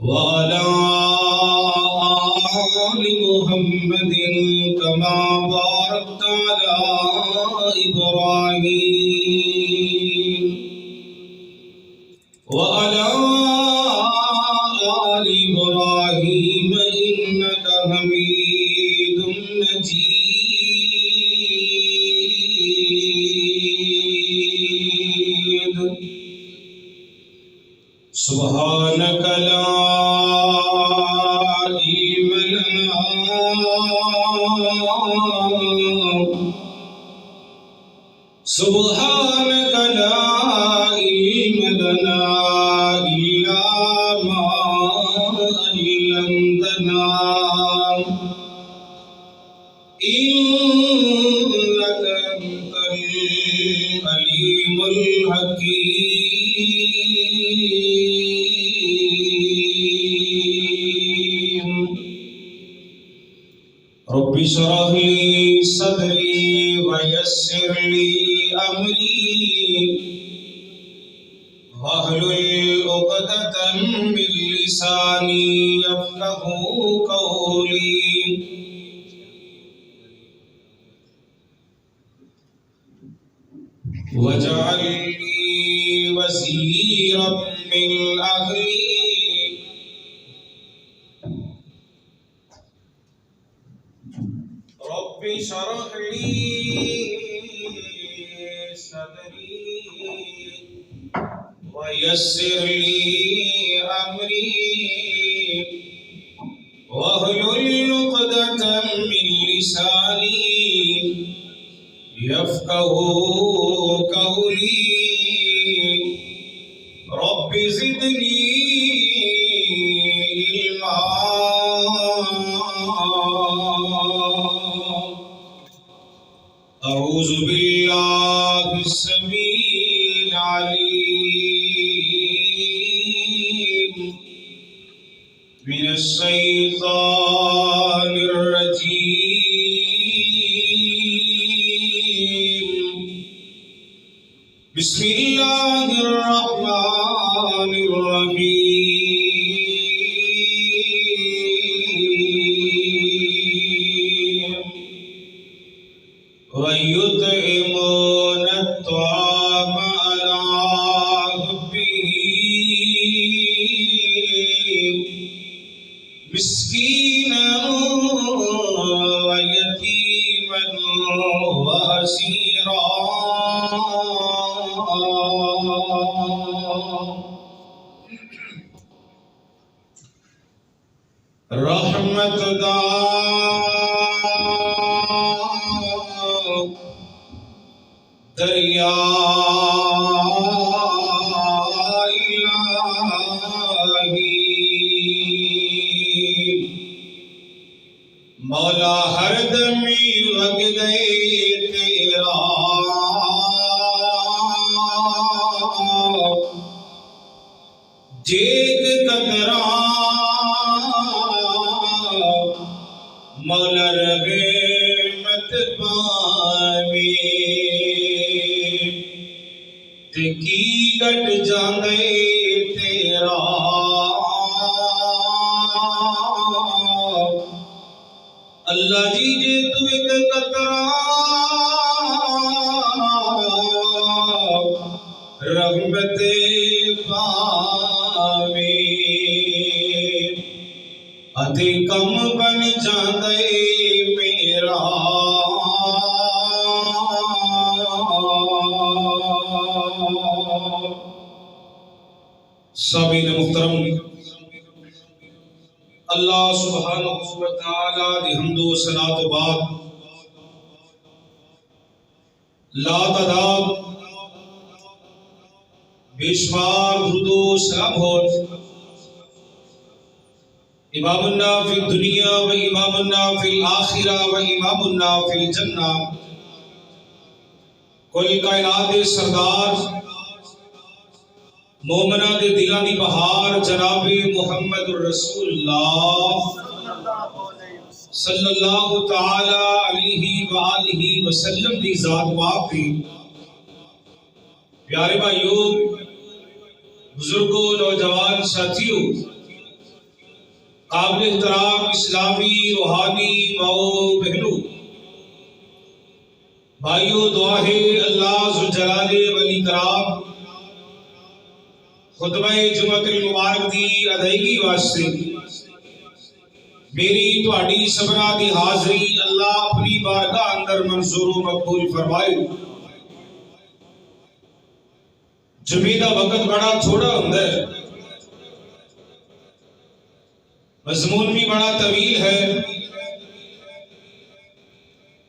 وعلى آل محمد كما باركت على إبراهيم وعلى آل إبراهيم إنك حميد مجيد. سبحانك لا علم لنا سبحانك لا علم لنا إلا ما علمتنا إنك أنت العليم الحكيم. رب اشرح لي صدري ويسر لي أمري واحلل عقدة من لساني يفقهوا قولي. واجعل لي وزيرا من أهلي رب اشرح لي صدري ويسر لي أمري واحلل عقدة من لساني يفقهوا قولي. رب زدني علما. أعوذ بالله السميع العليم من الشيطان الرجيم. بسم الله الرحمن الرحيم. ويطعمون الطعام على حبه مسكينا ويتيما وأسيرا. رحمت دریا الہی مولا ہر دمی وگ گئے تیرا جیگ قطرہ مولا رہے مت پاوی کی گٹ جاندے تیرا اللہ جی جے تو ایک قطرہ رحمت پاوی ادھے کم بن جاندے میرا. سامعین محترم، اللہ سبحانہ وتعالی دی حمد و ثنا تو بعد لا تعداد بے شمار درود و سلام ہو امامنا فی الدنیا و امامنا فی الآخرہ و امامنا فی الجنہ کل کائنات سردار مومنہ دے دلان دی بہار جناب محمد رسول اللہ صلی اللہ تعالی علیہ وآلہ وسلم دی ذات پاک دی. پیارے بھائیو، بزرگوں، نوجوان ساتھیوں، قابل احترام اسلامی روحانی ماؤں بہنوں، بھائیوں، دعا ہے اللہ ذوالجلال والاکرام خطبہ جمعہ المبارک دی ادائیگی واسطے میری تہاڈی سبنا دی حاضری اللہ اپنی بارگاہ اندر منظور و مقبول فرمائے۔ جمعے دا وقت بڑا تھوڑا ہوندا ہے، مضمون بھی بڑا طویل ہے۔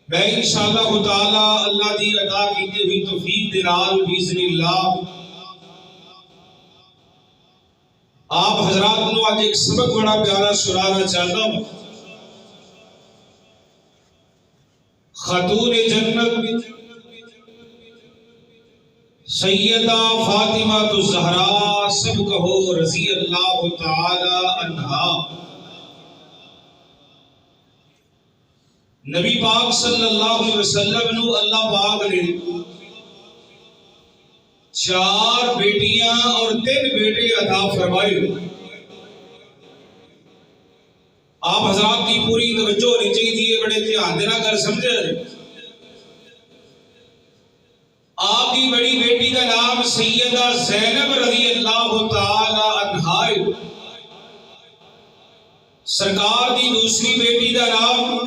میں انشاءاللہ تعالی اللہ دی عطا کیتی ہوئی توفیق دے نال باذن اللہ آپ حضرات نو آج ایک سبق بڑا پیارا سنانا چاہتا ہوں۔ خاتون جنت سیدہ فاطمہ الزہرا سب کہو رضی اللہ تعالی عنہا، نبی پاک صلی اللہ علیہ وسلم نو اللہ پاک نے 4 بیٹیاں اور 3 بیٹے عطا فرمائے۔ آپ حضرات کی پوری توجہ ہونی چاہیے، بڑے دھیان دینا کر سمجھے۔ آپ کی بڑی بیٹی کا نام سیدہ زینب رضی اللہ تعالی عنہا ہے۔ سرکار دی دوسری بیٹی کا نام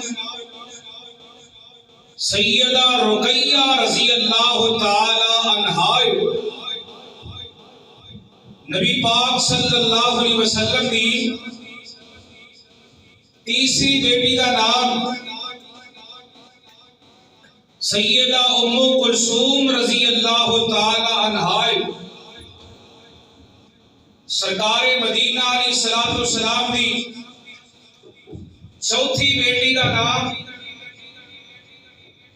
سیدہ رقیہ رضی اللہ تعالی عنہا ہے۔ نبی پاک صلی اللہ علیہ وسلم کی تیسری بیٹی کا نام سیدہ ام کلثوم رضی اللہ تعالی عنہا ہے۔ سرکار مدینہ علیہ السلام کی چوتھی بیٹی کا نام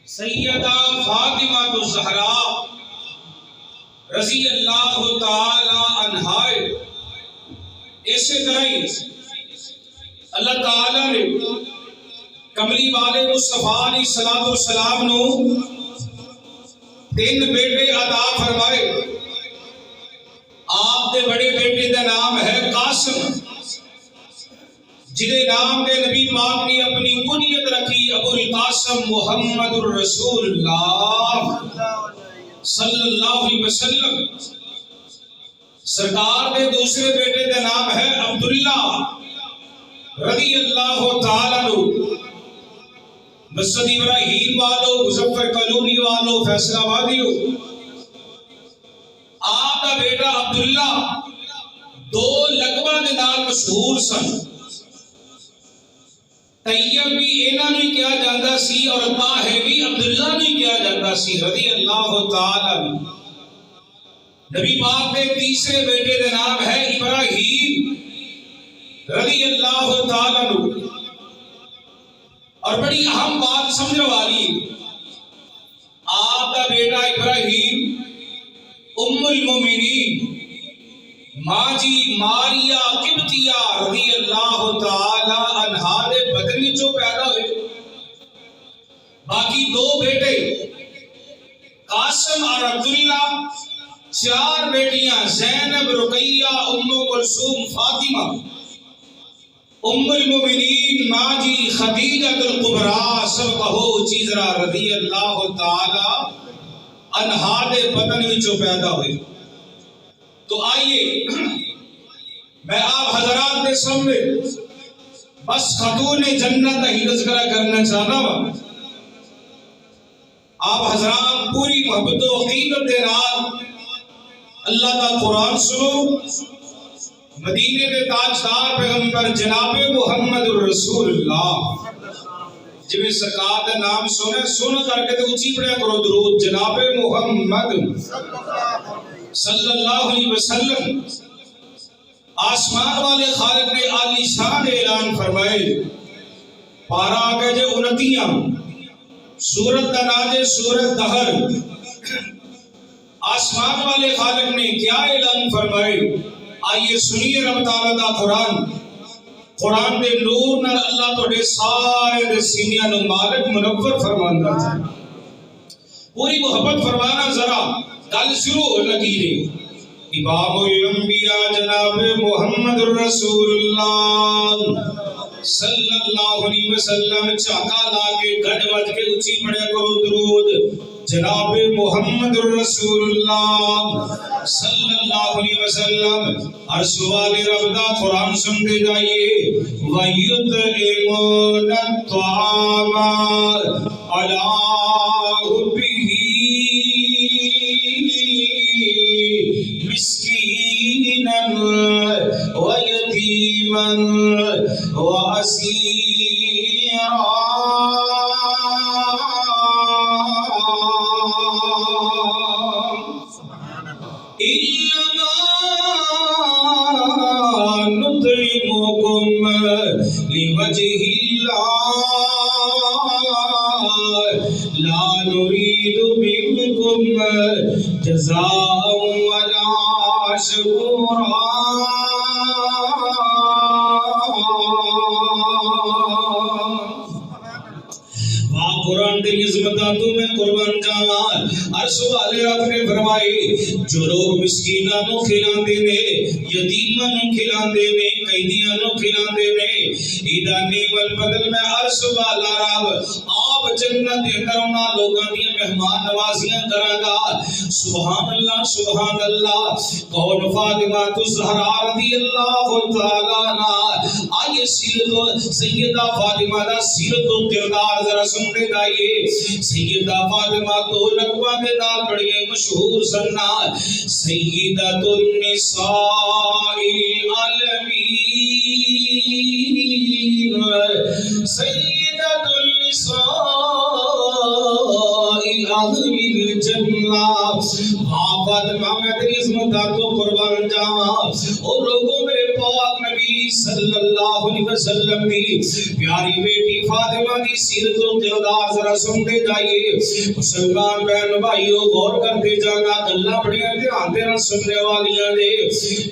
سیدہ فاطمہ الزہرا رضی اللہ تعالی عنہا ہے۔ اسی طرح ہی اللہ تعالی نے کملی والے مصطفیٰ علیہ السلام نو 3 بیٹے عطا فرمائے۔ آپ دے بڑے بیٹے دا نام ہے قاسم، جدے نام دے نبی پاک نے اپنی کنیت رکھی ابو القاسم محمد الرسول اللہ صلی اللہ علیہ وسلم۔ سرکار دے دوسرے بیٹے دا نام ہے عبداللہ رضی اللہ تعالیٰ عنہ۔ مسجد ابراہیم والو، مظفر کالونی والو، فیصلہ آبادیو، آپ کا بیٹا عبداللہ 2 لقبہ دے نال مشہور سن۔ طیب بھی اینا نہیں کیا جاندہ سی اور طاہر بھی عبداللہ نہیں کیا جاندہ سی رضی اللہ تعالیٰ۔ نبی پاک کے تیسرے بیٹے دے نام ہے ابراہیم رضی اللہ تعالیٰ عنہ۔ اور بڑی اہم بات سمجھنے والی، آپ کا بیٹا ابراہیم ام المومنین ماں جی ماریا قبطیہ رضی اللہ تعالی عنہا دے بدن وچوں پیدا ہوئے۔ باقی 2 بیٹے قاسم اور عبداللہ، 4 بیٹیاں زینب، رقیہ، ام کلثوم، فاطمہ، ام المومنین ماں جی خدیجہ الکبریٰ سب کہو چیزرا رضی اللہ تعالی عنہا دے بدن وچوں پیدا ہوئے۔ تو آئیے میں آپ حضرات کے سامنے بس خاتون جنت ہی تذکرہ کرنا چاہتا ہوں۔ آپ حضرات پوری محبت و عقیدت کے نال اللہ کا قرآن سنو۔ مدینے کے تاجدار پیغمبر جناب محمد الرسول اللہ، جب سرکار کا نام سونا کر کے تو اچھی پڑھا کرو درود، جناب محمد صلی اللہ علیہ وسلم۔ آسمان والے خالق نے عالی شان اعلان فرمائے، پارا آگے جو 29 سورت کا نام ہے سورت دہر۔ آسمان والے خالق نے کیا اعلان فرمائے، آئیے سنیے رب تعالیٰ دا قرآن دے نور نال اللہ توڑے سارے دے سینیاں نو مالک منور فرماندہ ہے۔ پوری محبت فرمانا ذرا گل شروع لگی رہی۔ امام الانبیاء جناب محمد الرسول اللہ صلی اللہ علیہ وسلم چاکا لا کے گھڑ بج کے اچھی پڑھے کرو درود جناب محمد الرسول اللہ صلی اللہ علیہ وسلم عرش والے رب دا قرآن سنتے جائیے وَيُطْعِمُونَ الطَّعَامَ عَلَىٰ حُبِّهِ مِسْكِينًا وَيَتِيمًا وَأَسِيرًا لِوَجْهِ اللَّهِ لَا نُرِيدُ مِنْكُمْ جَزَاءً وَلَا شُكُورًا قرآن دے عظمتاں تو میں قربان جاواں عرش والے رب نے فرمائے جو لوگ مسکیناں نو کھلاندے نے یتیماں نو کھلاندے نے قیدیاں نو کھلاندے نے ایدا نیول بدل میں عرش والا رب آپ جنت دے اندر انہاں لوگاں دی مہمان نوازیاں کراں گا سبحان اللہ کون فاطمہ الزہرا رضی اللہ تعالی عنہا آئیے سیرت سیدہ فاطمہ دا سیرت و کردار ذرا سننے دائیے سیدہ فاطمہ تو لقبہ کے نال بڑی مشہور سننا سیدۃ النساء العالمین سیدۃ النساء اہل الجنہ فاطمہ میں تیری عظمت تو قربان جاواں اور لوگوں میرے پاک نبی صلی اللہ علیہ وسلم دی پیاری بیٹی فاطمہ دی سیرت و کردار ذرا سنتے جائیے مسلمان بہن بھائیو غور کرتے جانا گلاں بڑیاں دھیان دے نال سننے والیاں نے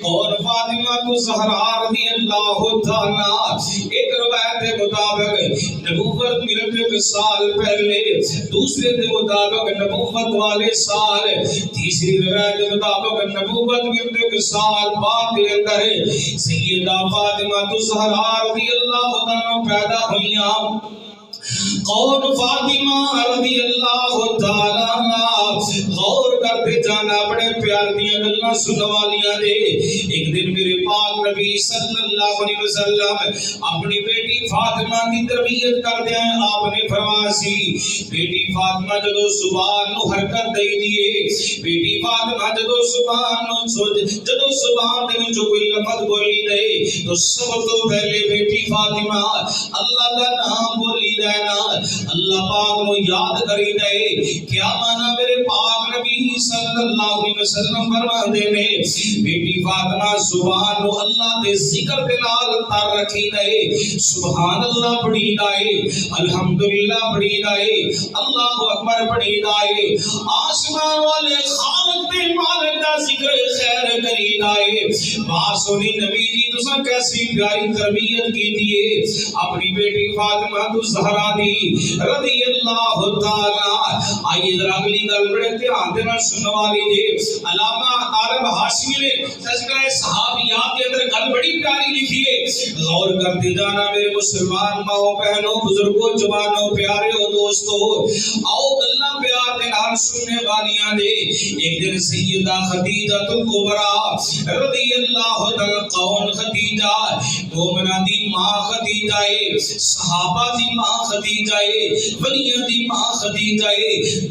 اور فاطمہ الزہرا رضی اللہ تعالی ایک روایت کے مطابق نبوت ملنے کے سال پہلے دوسرے کے مطابق نبوت والے سال تیسری روایت کے مطابق نبوت ملنے کے سال بعد کے اندر سیدہ فاطمہ الزہرا رضی اللہ تعالی پیدا ہوئیاں کون فاطمہ رضی اللہ تعالی عنہ غور کرتے جانا بڑے پیار دیاں گلاں سننے والیاں دے ایک دن میرے پاک نبی صلی اللہ علیہ وسلم اپنی بیٹی فاطمہ کی تربیت کردے ہیں آپ نے فرمایا سی بیٹی فاطمہ جدو زبان نو حرکت دے دیے بیٹی فاطمہ جدو زبان دے وچوں کوئی لفظ بولی دے تو سب تو پہلے بیٹی فاطمہ اللہ دا نام بولی دے اللہ پاک نو یاد کری دے کیا مانا میرے پاک نبی صلی اللہ علیہ وسلم فرما دے نے بیٹی فاطمہ زبان نو اللہ دے ذکر دے نال تر رکھی دے سبحان اللہ پڑھی دے الحمدللہ پڑھی دے اللہ اکبر پڑھی دے آسمان والے خالق دے مالک دا ذکر خیر کری دے سونی نبی جی تساں کیسی پیاری تربیت کی دیے اپنی بیٹی فاطمہ الزہرا دی رضی اللہ تعالی آئیے ذرا اگلی گل بڑے دھیان دے نال سننے والی دے علامہ عارف ہاشمی نے تذکرہ صحابیات کے اندر گل بڑی پیاری لکھی ہے غور کرتے جانا میرے مسلمان ماؤں بہنوں بزرگوں جوانوں پیارے دوستو آؤ گلاں پیار دے نال سننے والیاں دے ایک دن سیدہ خدیجہ الکبریٰ رضی اللہ تعالی کون خدیجہ مومنہ دی ماں خدیجہ صحابہ دی ماں خدیجہ ولیاں دی ماں خدیجہ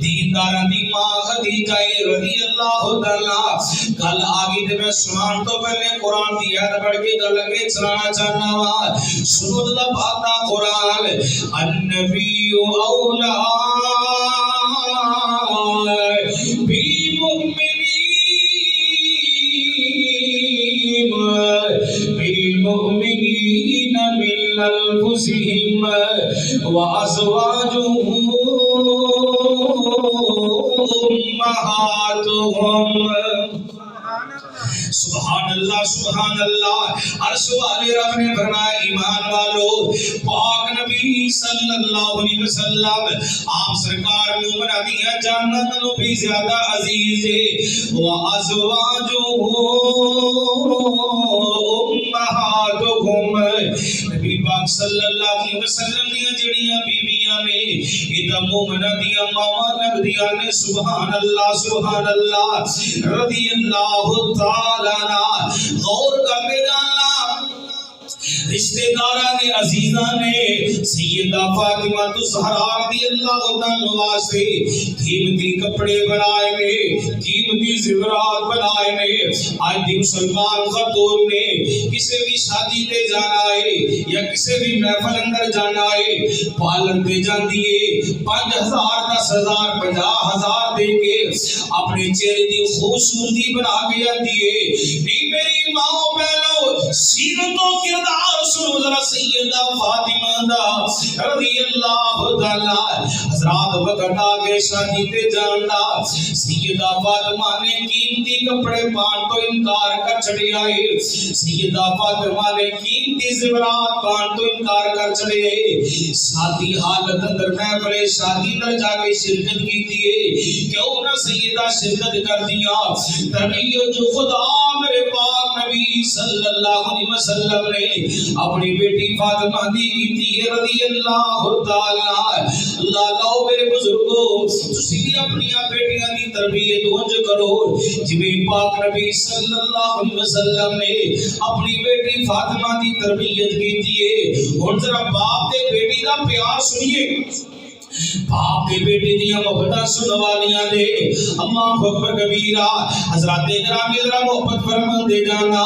دینداراں دی ماں خدیجہ رضی اللہ تعالی گل آگے تے میں سنان تو پہلے قرآن دی آیت پڑھ کے گل اگے چلانا چاہنا وا سنو اللہ پاک دا قرآن النبی اولا بالمؤمنین من انفسهم وازواجهم امہاتهم سبحان اللہ سبحان اللہ۔ عرش والے رب نے فرمایا ایمان والو پاک نبی صلی اللہ علیہ وسلم آپ سرکار مومنہ دیا جنت نو بھی زیادہ عزیز ہے۔ وَأَزْوَاجُهُ أُمَّهَاتُهُمْ، نبی پاک صلی اللہ علیہ وسلم دیا جڑیاں بیویاں نے یہ تا مومنہ دیا ماما لگدیاں نے۔ سبحان اللہ سبحان اللہ رضی اللہ تعالیٰ عنہ۔ غور کرتے جانا رشتہ داران عزیزان نے سیدہ فاطمہ الزہرا رضی اللہ عنہ واسطے قیمتی کپڑے بنائے نے، قیمتی زیورات بنائے نے۔ آج بھی مسلمان خاتون نے کسی بھی شادی تے جانا ہے یا کسی بھی محفل اندر جانا ہے پالن دے جاندی ہے 5,000 10,000 50,000 دے کے اپنے چہرے دی خوبصورتی بنا کے آتی ہے۔ نہیں میری ماں بہنوں سیرت و کردار سنو ذرا سیدہ فاطمہ دا رضی اللہ تعالی حضرات وقت آگے شادی تے جاندا سیدہ فاطمہ نے قیمتی کپڑے پان تو انکار کر چھڑی آئی، سیدہ فاطمہ نے قیمتی زیورات پان تو انکار کر چھڑی آئی۔ سادی حالت اندر محفل شادی اندر جا کے شرکت کی تھی، کیوں نہ سیدہ شرکت کر دیا؟ تربیت جو خدا میرے پاک نبی صلی اللہ علیہ وسلم نے اپنی بیٹی فاطمہ دی کی رضی اللہ تعالی۔ اللہ لاؤ میرے بزرگوں تسی بھی اپنی بیٹیاں دی تربیت ونج کرو جویں پاک نبی صلی اللہ علیہ وسلم نے اپنی بیٹی فاطمہ دی تربیت کی ہے۔ ہن ذرا باپ تے بیٹی دا پیار سنیے، باپ کے بیٹے دیا محبت سنوالیاں دے۔ اللہ اکبر کبیرہ حضرات گرامی ذرا محبت فرما دے جانا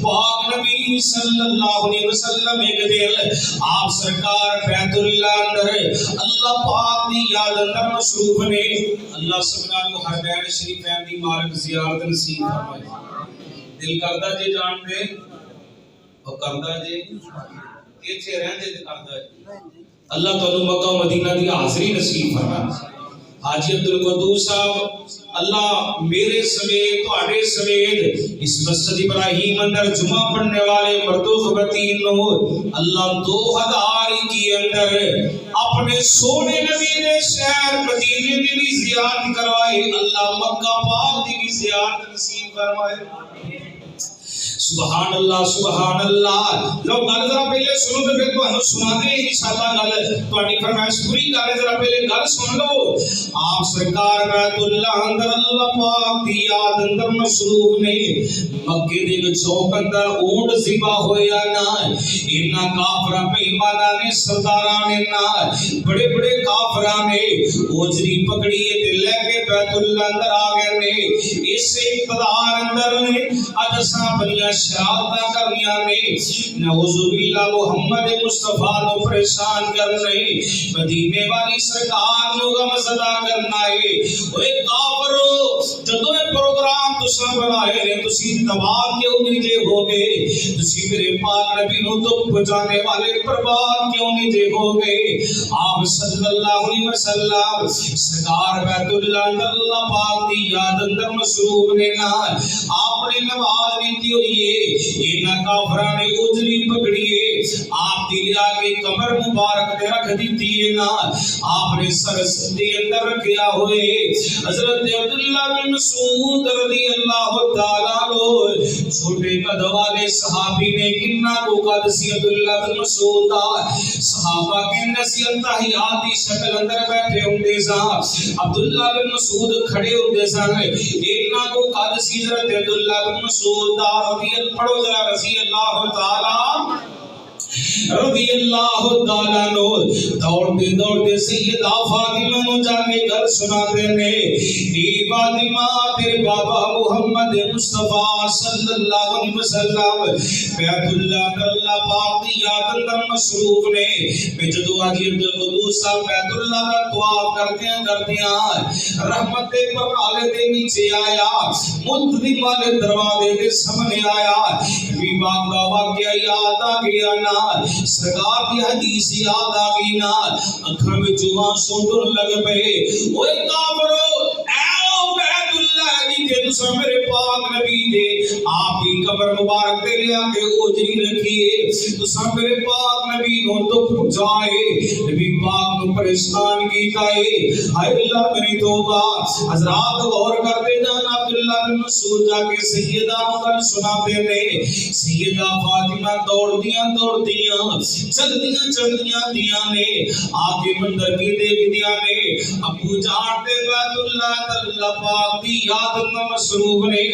پاک نبی صلی اللہ علیہ وسلم ایک دن آپ سرکار بیت اللہ اندر اللہ پاک دی یاد اندر مصروف نے۔ اللہ سبحانہ و حرمین شریفین دی مارک زیارت نصیب فرمائے۔ دل کردہ جے جان دے اور کردہ جے کیچے رہن دے کردہ جے اللہ تعالیٰ مکہ مدینہ دی حاضری نصیب فرمائے۔ حاجی عبدالقدوس صاحب اللہ میرے سمیت تواڈے سمیت اس مسجد ابراہیم اندر جمعہ پڑھنے والے مردوں خواتین نو اللہ 2000 کی اندر اپنے سونے نبی نے شہر مدینے میں بھی زیارت کروائے، اللہ مکہ پاک دی بھی زیارت نصیب فرمائے۔ سبحان اللہ سبحان اللہ۔ لو گل ذرا پہلے سنو تے پھر تانوں سنا دے انشاءاللہ گل تہاڈی فرمائش پوری کرے۔ ذرا پہلے گل سن لو۔ آپ سرکار بیت اللہ اندر اللہ پاک دی یاد اندر مصروف نے۔ مکے دے چوک اندر اونٹ ذبح ہویا نا، انہاں کافراں بے ایماناں نے سرداراں نے نا بڑے بڑے کافراں نے اوجری پکڑی تے لے کے بیت اللہ اندر آ گئے نے۔ اس اقتدار اندر نے اج اساں بنیاں شرارتاں کرنیاں نے، نعوذ باللہ محمد مصطفیٰ نو پریشان کرنے، مدینے والی سرکار نو غمزدہ کرنا ہے۔ اوے کافرو جدوں یہ پروگرام تساں بنائے نے تسی تباہ کیوں نہیں جے ہوگے؟ تسی میرے پاک نبی نو دکھ پہنچانے والے برباد کیوں نہیں جے ہوگے؟ آپ صلی اللہ علیہ وسلم سرکار بیت اللہ اندر اللہ پاک دی یاد اندر مصروف نے نا آپ نے نماز نیتی ہوئی ہے۔ انہاں کافراں نے اجری پکڑی ہے، آپ دی لیا کے کمر مبارک دے رکھ دیتی ہے نا آپ نے سر دے اندر رکھیا ہوئے۔ حضرت عبداللہ بن مسعود رضی اللہ تعالیٰ عنہ چھوٹے قد والے صحابی نے کنہ کو قادسی عبداللہ بن مسعود صحابہ کے نصیحت تحیاتی شکل اندر بیٹھے ہوندے سا، عبداللہ بن مسعود کھڑے ہوندے سا، انہاں کو قادسی حضرت عبداللہ بن مسعود پڑھو ذرا رضی اللہ تعالیٰ رضی اللہ تعالیٰ نو دوڑتے دوڑتے سیدہ فاطمہ نو جا کے گھر سناتے نے، اے فاطمہ تیرے بابا محمد مصطفیٰ صلی اللہ علیہ وسلم بیت اللہ اللہ پاک دی یاد اندر مصروف نے۔ میں جدو حاجی عبدالقدوس صاحب بیت اللہ کا طواف کرتے رحمت دے پرکالے دے نیچے آیا، منتظم والے دروازے دے سامنے آیا، نبی پاک دا واقعہ یاد آ گیا نا، سرکار کی حدیث یاد آ گئی نا، اکھاں وچوں آنسو ٹر لگ پئے۔ اوے کافرو اے بیت اللہ لے کے تسا میرے پاک نبی دے آپ کی قبر مبارک تے لیا کے اوجری رکھیے تسا میرے پاک نبی نو دکھ پہنچائے نبی پاک نو پریشان کیتا ہے اے اللہ میری توبہ حضرات غور کرتے جان عبداللہ بن مسعود جا کے سیدہ مدن سناتے نے سیدہ فاطمہ دوڑ دیاں چلدیاں دیاں نے آگے مندر کی دیکھ دیا نے ابو جان تے بیت اللہ تعالی پاک دی یاد میں مصروف نے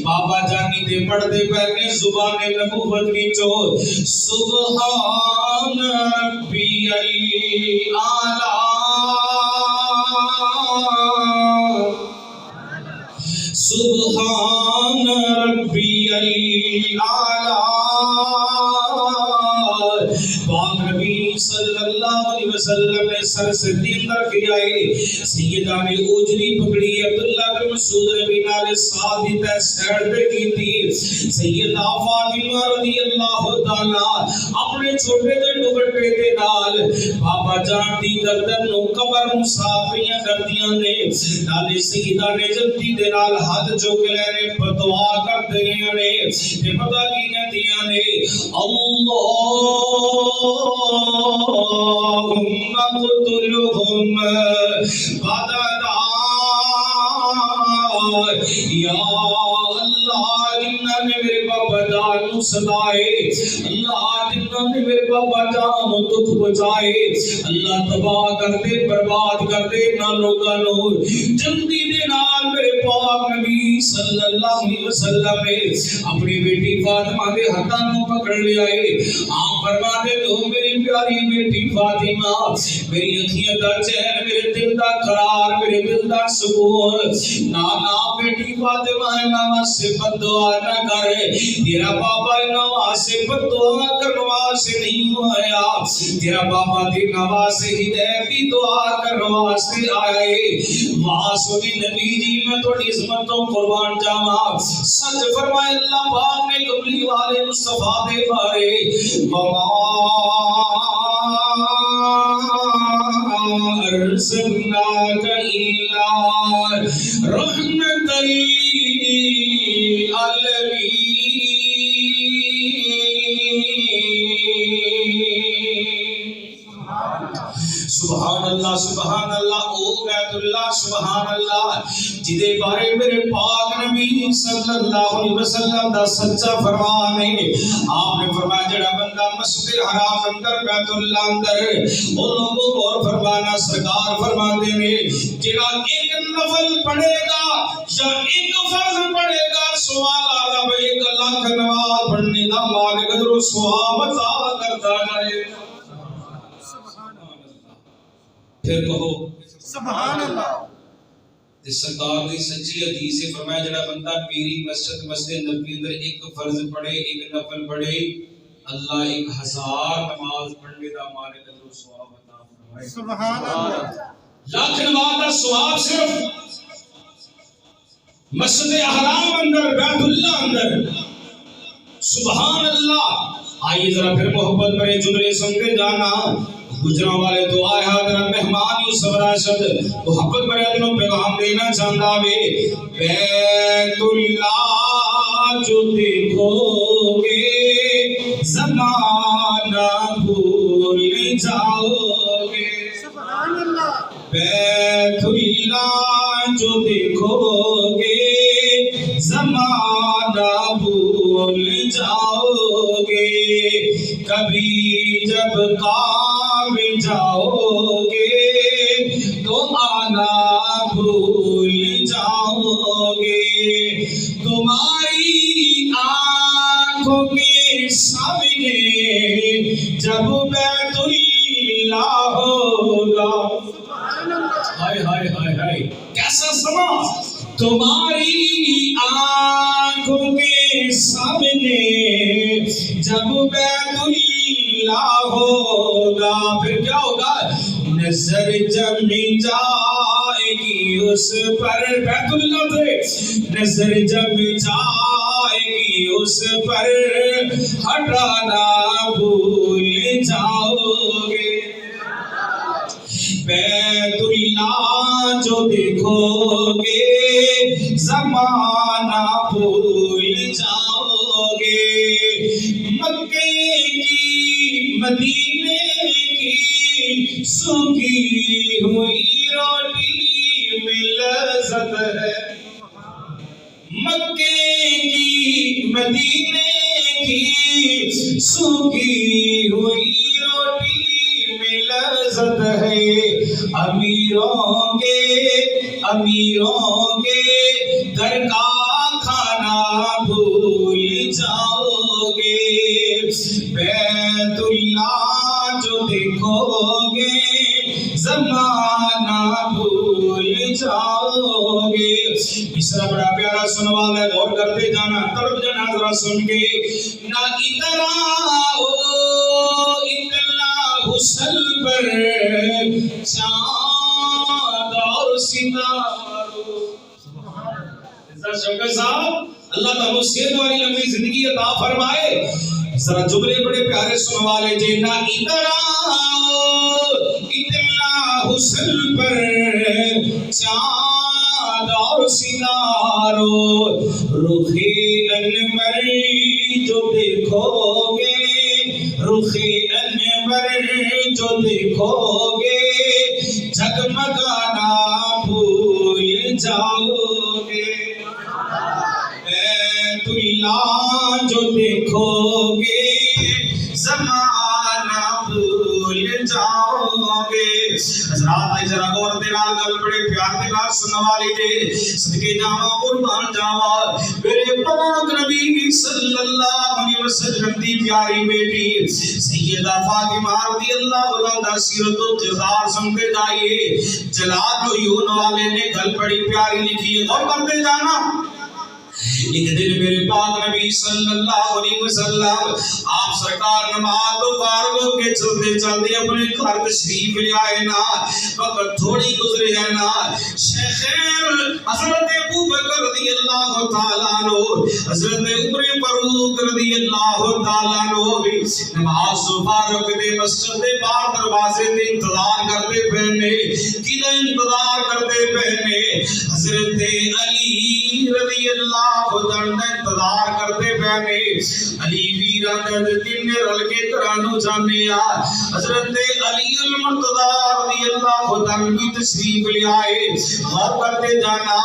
بابا جانی دے پڑھتے پہلے زبان نبوت کی چور سبحان ربی الاعلی سبحان ربی الاعلی پاک نبی صلی اللہ علیہ وسلم نے سر سے دین در کیا ہے سیدہ نے اوجری پکڑی عبداللہ بن مسعود نبی نال ساتھ ہی تے سیڑ پہ کی تھی سیدہ فاطمہ رضی اللہ تعالی اپنے چھوٹے دے دوپٹے دے نال بابا جان دی گردن نو قبر مسافیاں کردیاں نے نال سیدہ نے جلدی دے نال ہاتھ چوک لے نے دعا کر دیا نے تے پتہ کی کہندیاں نے اللهم اقتلهم بددا یا اللہ جنہ نے میرے بابا جان نو سدائے اللہ جنہ نے میرے بابا جان نو دکھ بچائے اللہ تباہ کر دے برباد کر دے نہ لوگاں نو جلدی دے نال میرے پاک نبی صلی اللہ علیہ وسلم نے اپنی بیٹی فاطمہ دے ہاتھاں نو پکڑ لیا ہے آپ فرما دے تو میری پیاری بیٹی فاطمہ میری اکھیاں دا چین میرے دل دا قرار میرے دل دا سکون نا بیٹی فاطمہ نہ سے بدعا نہ کرے تیرا بابا نواز سے بدعا کروا سے نہیں آیا تیرا بابا دی نواز سے ہدایت کی دعا کروا سے آئے وہاں سنی نبی جی میں تھوڑی عظمتوں قربان جاواں سچ فرمائے اللہ پاک نے قبلی والے مصطفیٰ دے بارے ارسلناک الا رحمت سبحان اللہ او بیت اللہ سبحان اللہ جدے بارے میرے پاک نبی صلی اللہ علیہ وسلم دا سچا فرمان ہے آپ نے فرمایا جڑا بندہ مسجد حرام اندر بیت اللہ اندر ان لوگوں کو اور فرمانا سرکار فرماتے ہیں جڑا ایک نفل پڑھے گا یا ایک فرض پڑھے گا سوال رب ایک لاکھ نماز پڑھنے دا مال قدر و ثواب عطا کرتا جائے پھر کہو سبحان اللہ اس سرکار دی سچی حدیث سے فرمایا جڑا بندہ میری مسجد نبی اندر ایک فرض پڑھے ایک نفل پڑھے اللہ 1000 نماز پڑھنے دا مال قدر و ثواب عطا فرمائے سبحان اللہ لاکھ نماز دا ثواب صرف مسجد حرام اندر بیت اللہ اندر سبحان اللہ آئیے ذرا پھر محبت بڑے جملے سنتے جانا گجروں والے تو آیا ذرا مہمان یوسف راشد محبت بڑے دنوں پیغام دینا چاہتا وے بیت اللہ جو دیکھو گے زمانہ بھول جاؤ گے سبحان اللہ بیت اللہ جو دیکھو گے زمانہ بھول جاؤ گے کبھی جب کام جاؤ گے تو آنا بھول جاؤ گے تمہاری آنکھوں کے سامنے جب بیت اللہ ہوگا ہائے ہائے ہائے ہائے کیسا سما تمہاری آنکھوں کے سامنے جب بیت اللہ ہوگا پھر کیا ہوگا نظر جمی جائے گی اس پر بیت اللہ سے نظر جم جائے گی اس پر ہٹانا بھول جاؤ گے بیت اللہ جو دیکھو گے زمانہ بھول جاؤ گے مکے کی مدینے کی سوکھی ہوئی روٹی میں لذت ہے مکے کی مدینے کی سوکھی ہوئی روٹی میں لذت ہے امیروں کے گھر کا کھانا بھول جاؤ گے بیت اللہ جو دیکھو گے زمانہ بھول جاؤ گے تیسرا بڑا پیارا سنوا ہے غور کرتے جانا تڑپ جانا ذرا سن کے نہ اتراؤ اتنا حسن پر چاند اور ستاروں شوکت صاحب اللہ تعالیٰ صحت والی لمبی زندگی عطا فرمائے ذرا جملے بڑے پیارے سنوا لیجئے نہ اتراؤ اتنا حسن پر چاند اور ستاروں رخ انور جو دیکھو گے رخ انور جو دیکھو گے جگمگانا بھول جاؤ گے بیت اللہ جو دیکھو گے زمانہ بھول جاؤ گے حضرات آئی ذرا غور دے نال گل بڑے پیار دے نال سنوا لیجئے صدقے جاواں قربان جاواں میرے پاک نبی صلی اللہ علیہ وسلم دی پیاری بیٹی سیدہ فاطمہ رضی اللہ عنہا دا سیرت و کردار سنتے جائیے جلال یون والے نے گل بڑی پیاری لکھی ہے غور کرتے جانا ایک دن میرے پاک نبی صلی اللہ علیہ وسلم آپ سرکار نماز تو فارغ ہو کے چلتے چلتے اپنے گھر تشریف لے آئے نا وقت تھوڑی گزرے ہے نا شیخین حضرت ابو بکر رضی اللہ تعالیٰ عنہ حضرت عمر فاروق رضی اللہ تعالیٰ عنہ بھی نماز تو فارغ دے مسجد دے باہر دروازے دے انتظار کرتے پہنے کدھا انتظار کرتے پہنے حضرت علی رضی اللہ خدا انتظار کرتے پہنے علی ویران دن نے رل کے ترانو جانے حضرت علی المرتضی رضی اللہ خدا کی تشریف لے آئے غور کرتے جانا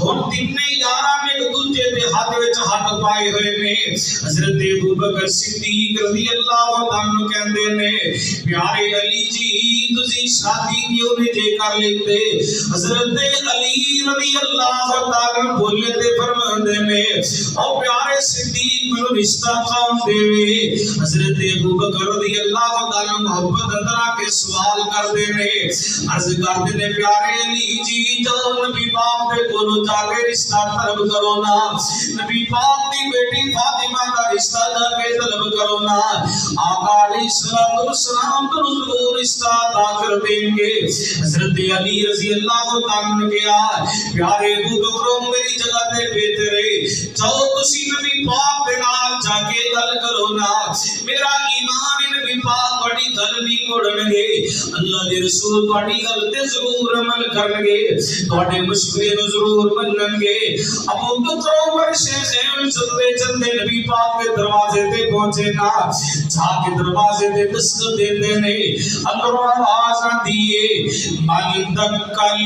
اور تین یاران ایک دوجے دے ہاتھ وچ ہاتھ پائے ہوئے نے حضرت ابو بکر صدیق رضی اللہ عنہ کہندے نے پیارے علی جی تسی شادی کیوں نہیں جے کر لیندے حضرت علی رضی اللہ تعالی بولے تے فرماندے نے او پیارے صدیق منو رشتہ کون دے حضرت ابو بکر رضی اللہ تعالی محبت اندر آ کے سوال کردے نے عرض کردے نے پیارے علی جی جو نبی پاک دے کولوں جا کے رشتہ طلب کرو نا نبی پاک دی بیٹی فاطمہ دا رشتہ جا کے طلب کرو نا آقا علیہ السلام تو ضرور رشتہ عطا کر دیں گے حضرت علی رضی اللہ تعالی نے کہا پیارے ابو بکر میری جگہ تے بہتر ہے جاؤ تسی نبی پاک دے نال جا کے گل کرو نا میرا ایمان نبی پاک بڑی گل نہیں موڑن گے اللہ دے رسول بڑی گل تے ضرور عمل کرن گے تواڈے مشورے نو ضرور منن گے ابو بکر عمر شیخین چلتے چلتے نبی پاک کے دروازے تے پہنچے نا جا کے دروازے تے دستک دیندے نے اندروں آواز آندی ہے من دکل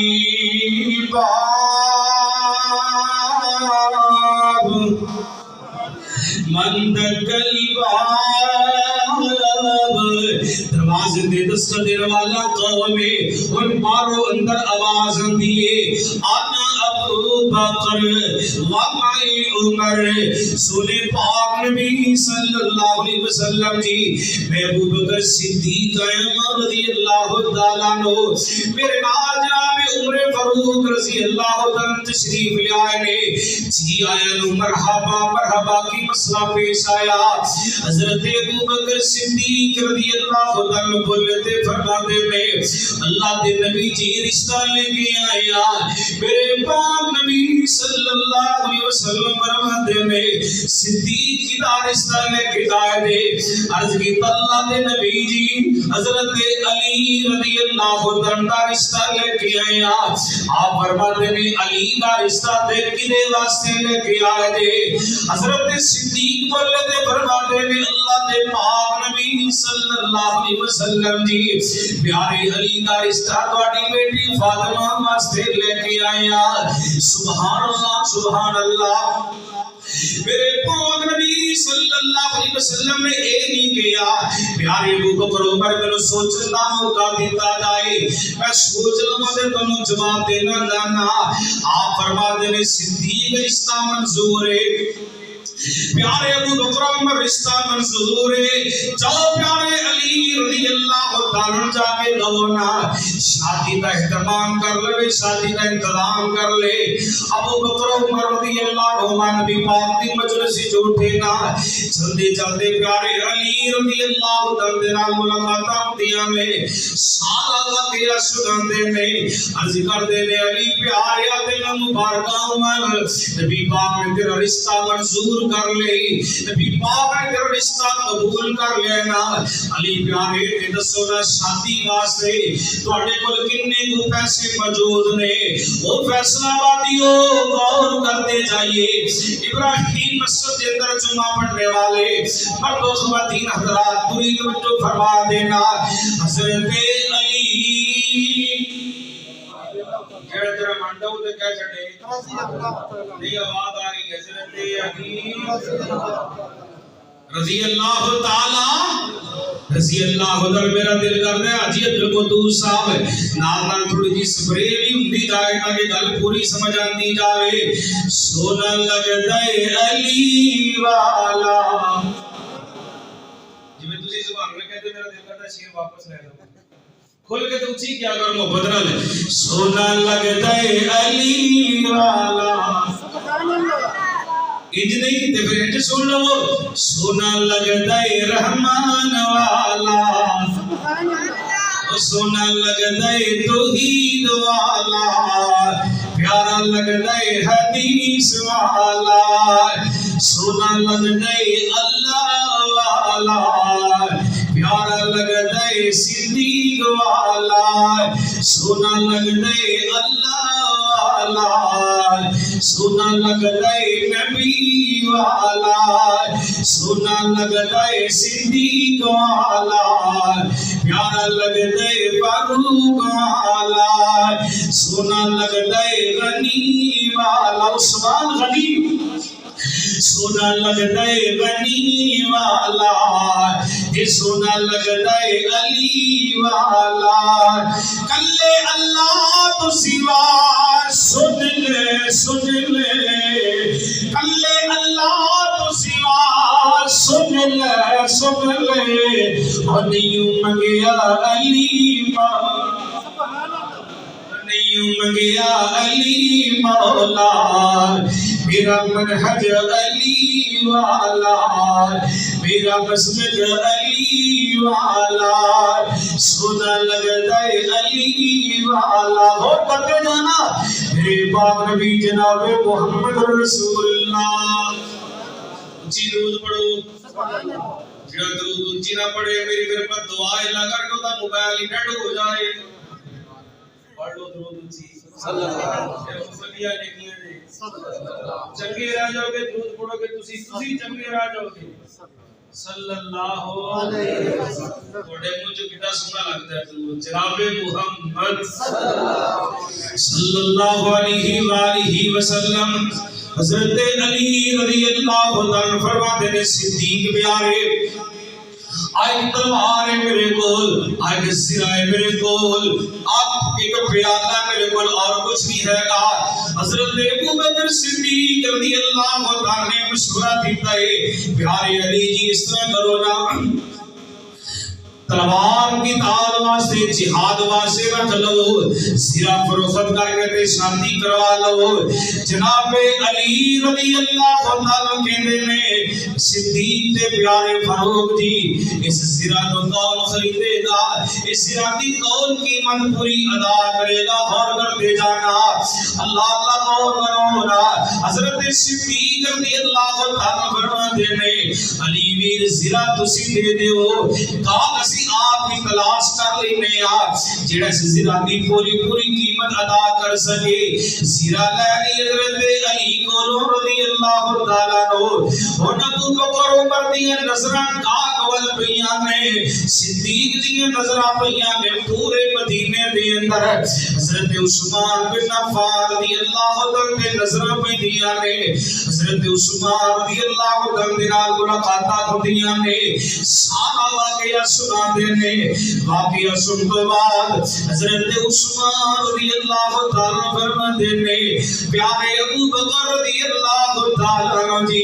باب من دکل باب دروازے دے دستک دینے والا قوم ہے ان پاروں اندر آواز آندی ہے آنا ابو بکر ومعی عمر سنے پاک نبی صلی اللہ علیہ وسلم جی میں ابو بکر صدیق رضی اللہ تعالیٰ عنہ میرے نال جناب عمر فاروق رضی اللہ تعالیٰ تشریف لے آئے نے جی آیا نو مرحبا مرحبا کی مسئلہ پیش آیا حضرت ابو بکر صدیق رضی اللہ تعالیٰ بولتے فرماتے میں اللہ دے نبی جی رشتہ لے کے آیا میرے پاس پاک نبی صلی اللہ علیہ وسلم فرماتے ہیں صدیق کی دارستہ لے کے آئے دے عرض کی اللہ دے نبی جی حضرت علی رضی اللہ عنہ دارستہ لے کے آئے آپ فرماتے ہیں علی دارستہ دے کدے واسطے لے کے آئے دے حضرت صدیق بولے دے فرماتے ہیں اللہ دے پاک نبی صلی اللہ علیہ وسلم جی پیارے علی دارستہ تواڈی بیٹی فاطمہ واسطے لے کے آیا سبحان اللہ سبحان اللہ میرے پاک نبی صلی اللہ علیہ وسلم نے اے نہیں کیا پیارے ابو بکر عمر میں سوچنے دا موقع دیتا جائے میں سوچ لوں تے تانوں جواب دینا جانا آپ فرماتے ہیں صدیق رشتہ منظور ہے پیارے ابو بکر عمر رشتہ منظور ہے جاؤ پیارے علی رضی اللہ تعالی جا کے دونا شادی کا اہتمام کر لے شادی کا انتظام کر لے ابو بکر عمر رضی اللہ عنہ نبی پاک دی مجلس سے اٹھے نا جلدی جلدی پیارے علی رضی اللہ تعالی نال ملاقات دیا میں سارا کیا سگندے میں عرض کر دے نے علی پیارے دل مبارکہ عمر نبی پاک نے تیرا رشتہ منظور کر لے نبی پاک نے تیرا رشتہ قبول کر لینا علی پیارے تے دسو نا شادی واسطے تواڈے کول کنے کو پیسے موجود نے او فیصلہ وادیو غور کرتے جائیے ابراہیم مسجد کے اندر جمعہ پڑھنے والے مرد و خواتین حضرات پوری توجہ فرما دینا حضرت علی جڑا جڑا منڈا تے کہہ چھڑے نہیں آواز آ رہی حضرت علی رضی اللہ تعالی رضی اللہ عنہ میرا دل کردا ہے حاجی عبد القدوس صاحب نال نال تھوڑی جی سپرے بھی ہوندی جائے تاکہ گل پوری سمجھ آندی جاوے سونا لگدا ہے علی والا جویں تسی سبحان اللہ کہتے میرا دل کردا شیر واپس لے لو کھل کے تو اچھی کیا کرو محبت نال سونا لگدا ہے علی والا سبحان اللہ انج نہیں تے پھر انج سن لو سونا لگدا ہے رحمان والا سبحان اللہ سونا لگدا ہے توحید والا پیارا لگدا ہے حدیث والا سونا لگدا ہے اللہ والا پیارا لگدا ہے صدیق والا سونا لگدا ہے اللہ والا سونا لگدا ہے نبی والا سونا لگدا ہے صدیق والا پیارا لگدا ہے فاروق والا سونا لگدا ہے غنی والا عثمان غنی سونا لگدا ہے غنی والا یہ سونا لگدا ہے علی والا کلے اللہ تو سوا سن لے کلے اللہ تو سوا سن لے نہیں منگیا علی سبحان اللہ نہیں منگیا علی مولا میرا منہج علی والا میرا مسجد علی والا سونا لگدا ہے علی والا اور کرتے جانا میرے پاک نبی جناب محمد رسول اللہ اچھی درود پڑھو سبحان اللہ جڑا درود اچھی نہ پڑھے میری پھر پر دعا اللہ کر کے دا موبائل ہی ڈیڈ ہو جائے پڑھ لو درود اچھی صلی اللہ علیہ وسلم چنگے رہ جاؤ گے درود پڑھو گے تسی چنگے رہ جاؤ گے صلی اللہ علیہ وسلم تھوڑے مجھے کتنا سونا لگتا ہے درود جناب محمد صلی اللہ علیہ وآلہ وسلم حضرت علی رضی اللہ عنہ فرماتے ہیں صدیق پیارے آئے تلوار ہے میرے کول آئے سرا ہے میرے کول آپ ایک پیالہ میرے کول اور کچھ نہیں ہے گا حضرت ابو بکر صدیق رضی اللہ عنہ نے مشورہ دیتا ہے پیارے علی جی اس طرح کرو نا تلوار کی تال واسطے جہاد واسطے رکھ لو سرا فروخت کر کے تے شادی کروا لو جناب علی رضی اللہ تعالی کہندے نے صدیق تے پیارے فاروق جی اس سرا نو کون خریدے گا اس سرا دی کون قیمت پوری ادا کرے گا غور کرتے جانا اللہ غور کرو نا حضرت صدیق رضی اللہ تعالی فرماتے نے علی ویر سرا تسی دے دیو کا آپ کی تلاش کر لینے جڑا زیرہ دی پوری قیمت ادا کر سکے زیرہ لینی حضرت علی کو رضی اللہ تعالیٰ نو اور ابو بکر عمر دیا نظران کاکول پیاں نے صدیق دیا نظران پیاں نے پورے مدینے دے اندر حضرت عثمان بن عفان رضی اللہ تعالیٰ نظران پیاں نے حضرت عثمان رضی اللہ تعالیٰ ملاقاتہ ہوتیاں نے سارا واقعہ سنا دینے واقعہ سن تو بعد حضرت عثمان رضی اللہ تعالیٰ فرما دینے پیارے ابو بکر رضی اللہ تعالیٰ جی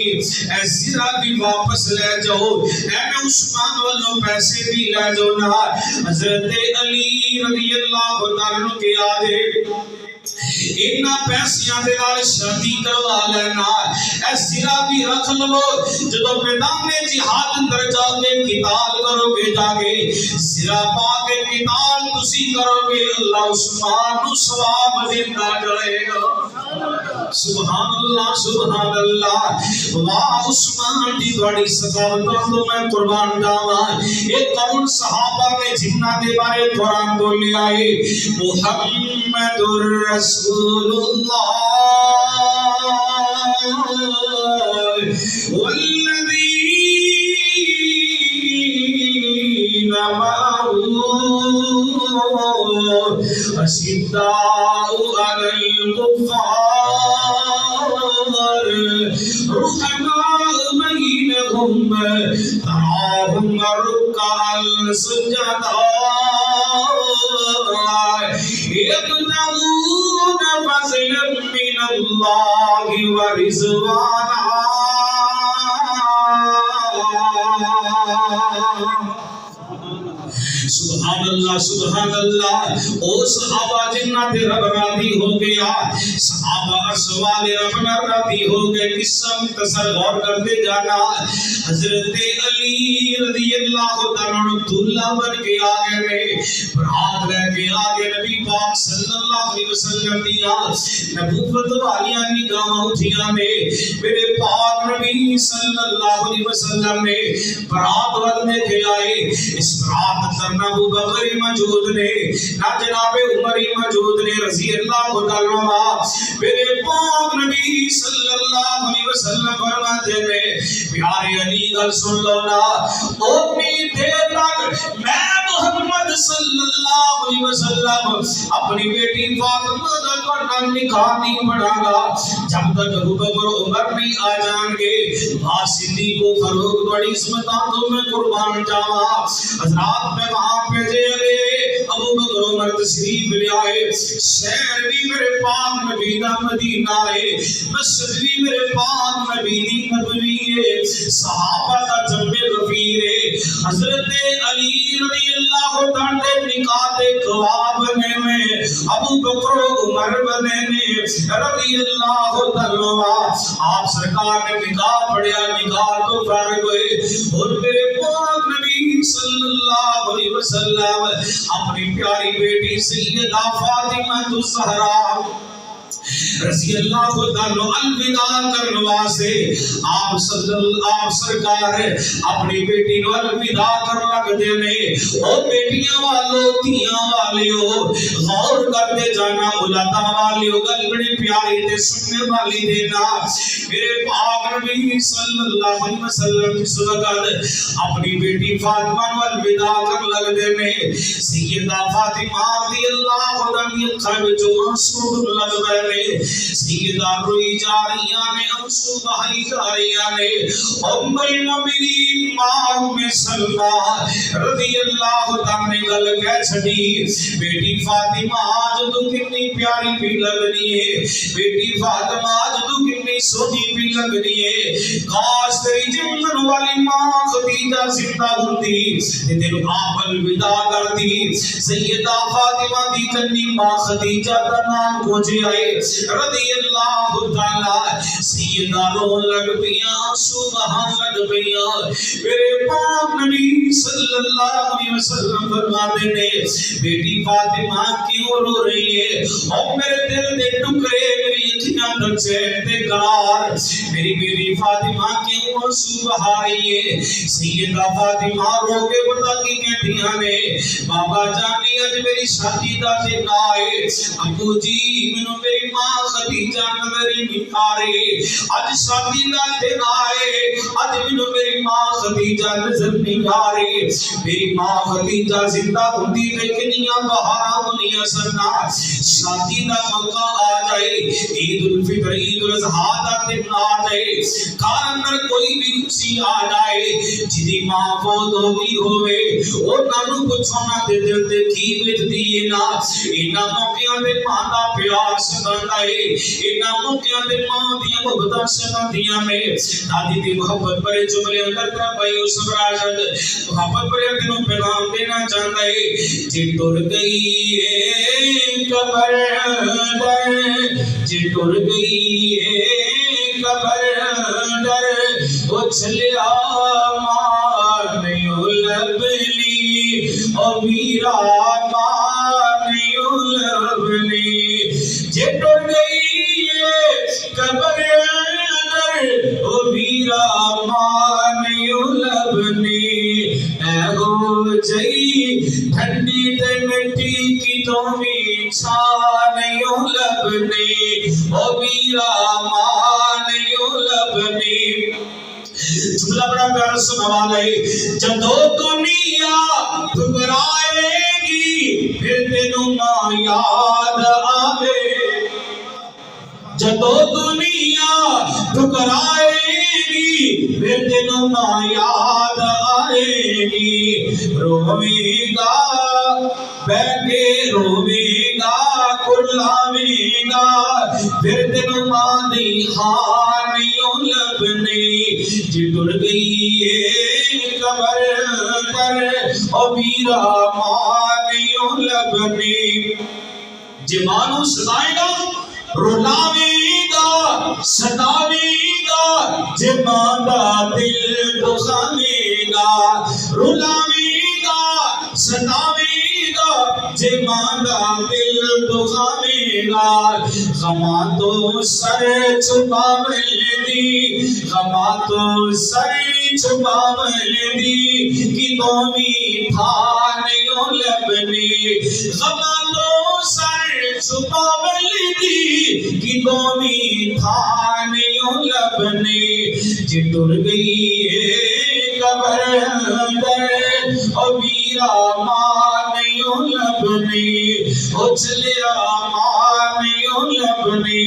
ایسی رابی واپس لے جاؤ اے میں عثمان والوں پیسے بھی لے جاؤ نا حضرت علی رضی اللہ تعالیٰ کے آجے اتنا پیسیاں دے نال شادی کروا لینا ایسی رابی رکھ لو جدو میدان جہاد اندر جا کے قتال کرو گے جا کے سرا پا کے قتال تسی کرو گے اللہ عثمان نو ثواب دیتا جائے گا سبحان اللہ واہ عثمان دی بڑی سخاوتوں تو میں قربان جاواں ایک کون صحابہ نے جنہ دے بارے قرآن بولے آئے محمد رسول اللہ والذین معه أشداء على الكفار رحماء بينهم تراهم ركعا سجدا يبتغون فضلا من الله ورضوانا سبحان اللہ او صحابہ جنہ تے رب راضی ہو گیا صحابہ اسوال رب راضی ہو گئے قصہ مختصر غور کرتے جانا حضرت علی رضی اللہ تعالیٰ عنہ دلہا بن کے آگے میں برات رہ کے آگے نبی پاک صلی اللہ علیہ وسلم دیا نبوت والیاں نگاہ اٹھیاں نے میرے پاک نبی صلی اللہ علیہ وسلم نے برات ودنے کے آئے اس برات اندر ابو بکر موجود نے نہ جناب عمر موجود نے رضی اللہ تعالیٰ عنہ میرے پاک نبی صلی اللہ علیہ وسلم فرماتے ہیں پیارے علی گل سن لو نا اتنی دیر تک میں محمد صلی اللہ علیہ وسلم اپنی بیٹی فاطمہ کا نکاح نہیں پڑھا گا جب تک ابو بکر عمر نہیں آ جائیں گے صدیق کو فاروق بڑی عظمتاں تو میں قربان جاواں حضرات میں وہاں پہ ابو بکر عمر تشریف لے آئے شہر بھی میرے پاک نبی دا مدینہ ہے مسجد بھی میرے پاک نبی دی نبوی ہے صحابہ دا جنب غفیر ہے حضرت علی رضی اللہ تعالی نکاح دے گواہ بنے میں ابو بکر عمر بنے میں رضی اللہ تعالی آپ سرکار نے نکاح پڑھیا نکاح تو فارغ ہوئے اور میرے پاک نبی صلی اللہ علیہ وسلم اپنی پیاری بیٹی سیدہ فاطمہ الزہرا رضی اللہ تعالیٰ الوداع کرنے واسطے آپ سرکار اپنی بیٹی نو الوداع کر لگ دینے او بیٹیاں والو تیاں والیو غور کرتے جانا اولادا والیو گل بڑی پیاری تے سننے والی دینا میرے پاک نبی صلی اللہ علیہ وسلم اس وقت اپنی بیٹی فاطمہ نو الوداع کر لگ دینے سیدہ فاطمہ رضی اللہ عنہا جو آنسو لگ بینے سیدہ روئی جا رہی نے انسو بہائی جا رہی نے ام المؤمنین ماں سلمہ رضی اللہ تعالیٰ نے گل کہہ چھڑی بیٹی فاطمہ آج تو کتنی پیاری بھی لگنی ہے، بیٹی فاطمہ آج تو کتنی سونی بھی لگنی ہے، کاش تیری جمن والی ماں خدیجہ زندہ ہوتی تیرے آپ الوداع کرتی۔ سیدہ فاطمہ دی کنی ماں خدیجہ کا نام پوچھے آئے رضی اللہ تعالیٰ، سیدہ رون لگ پیا آنسو بہان لگ پیا۔ میرے پاک نبی صلی اللہ علیہ وسلم فرماتے نے بیٹی فاطمہ کیوں رو رہی ہے؟ اور میرے دل دے ٹکڑے میری اکھیاں کا چین تے قرار، میری بیٹی فاطمہ کیوں آنسو بہا رہی ہے؟ سیدہ فاطمہ رو کے بتا کی کہتیاں نے بابا جانی اج میری شادی دا دن آئے، ابو جی منو میری ماں خدیجہ نظر نہیں آ رہی، اج شادی دا دن آئے اج منو میری ماں خدیجہ نظر نہیں آ رہی، میری ماں خدیجہ زندہ ہوندی تے کنیاں بہاراں ہونیاں سنا، شادی دا موقع آ جائے، عید الفطر عید الاضحیٰ دا دن آ جائے، گھر اندر کوئی بھی خوشی آ جائے، جدی ماں فوت ہو گئی ہوئے انہاں نوں پوچھو نا تے دل تے کی بچدی ہے نا، انہاں موقعاں تے ماں دا پیار سداندا ہے، انہاں موقعاں تے ماں دیاں محبتاں سداندیاں نے۔ دادی دی محبت بڑے جملے اندر ترا بھائی یوسف راجد محبت بڑے دنوں پیغام دینا چاہتا ہے، جی ٹر گئی ہے قبر در، جی ٹر گئی ہے قبر در، اچھلیا مان لبلی او میرا مان لبلی، جی ٹر گئی ہے قبر در او میرا مان لبلی، اے ہو جئی ٹھنڈی تے مٹی کی تو بھی چھان لبلی او میرا مان لبلی۔ جملہ بڑا پیارا سنوا لے، جدو دنیا ٹھکرائے گی پھر تینوں ماں یاد آوے، جدو دنیا ٹھکرائے گی پھر تینوں ماں یاد آئے گی، روے گا بیٹھ کے روے گا کھلاوے گا پھر تینوں ماں دی خانیوں لبنی، جی ٹر گئی ہے قبر در او میرا مانیوں لبنی۔ جی مانو سدائے گا رلاوے گا ستاوے گا، جی ماں دا دل دکھاوے گا، رلاوے گا ستاوے گا، جی ماں دا دل دکھاوے گا، غماں تو سر چھپاوے دی، غماں تو سر چھپاوے دی، کی قومی تھانیوں لبنی، غماں تو سر چھپاوے دی، کی قومی تھانیوں لبنی، جی ٹر گئی ہے قبر در او میرا مانیوں لبنی، اچھلیا مانیوں لبنی۔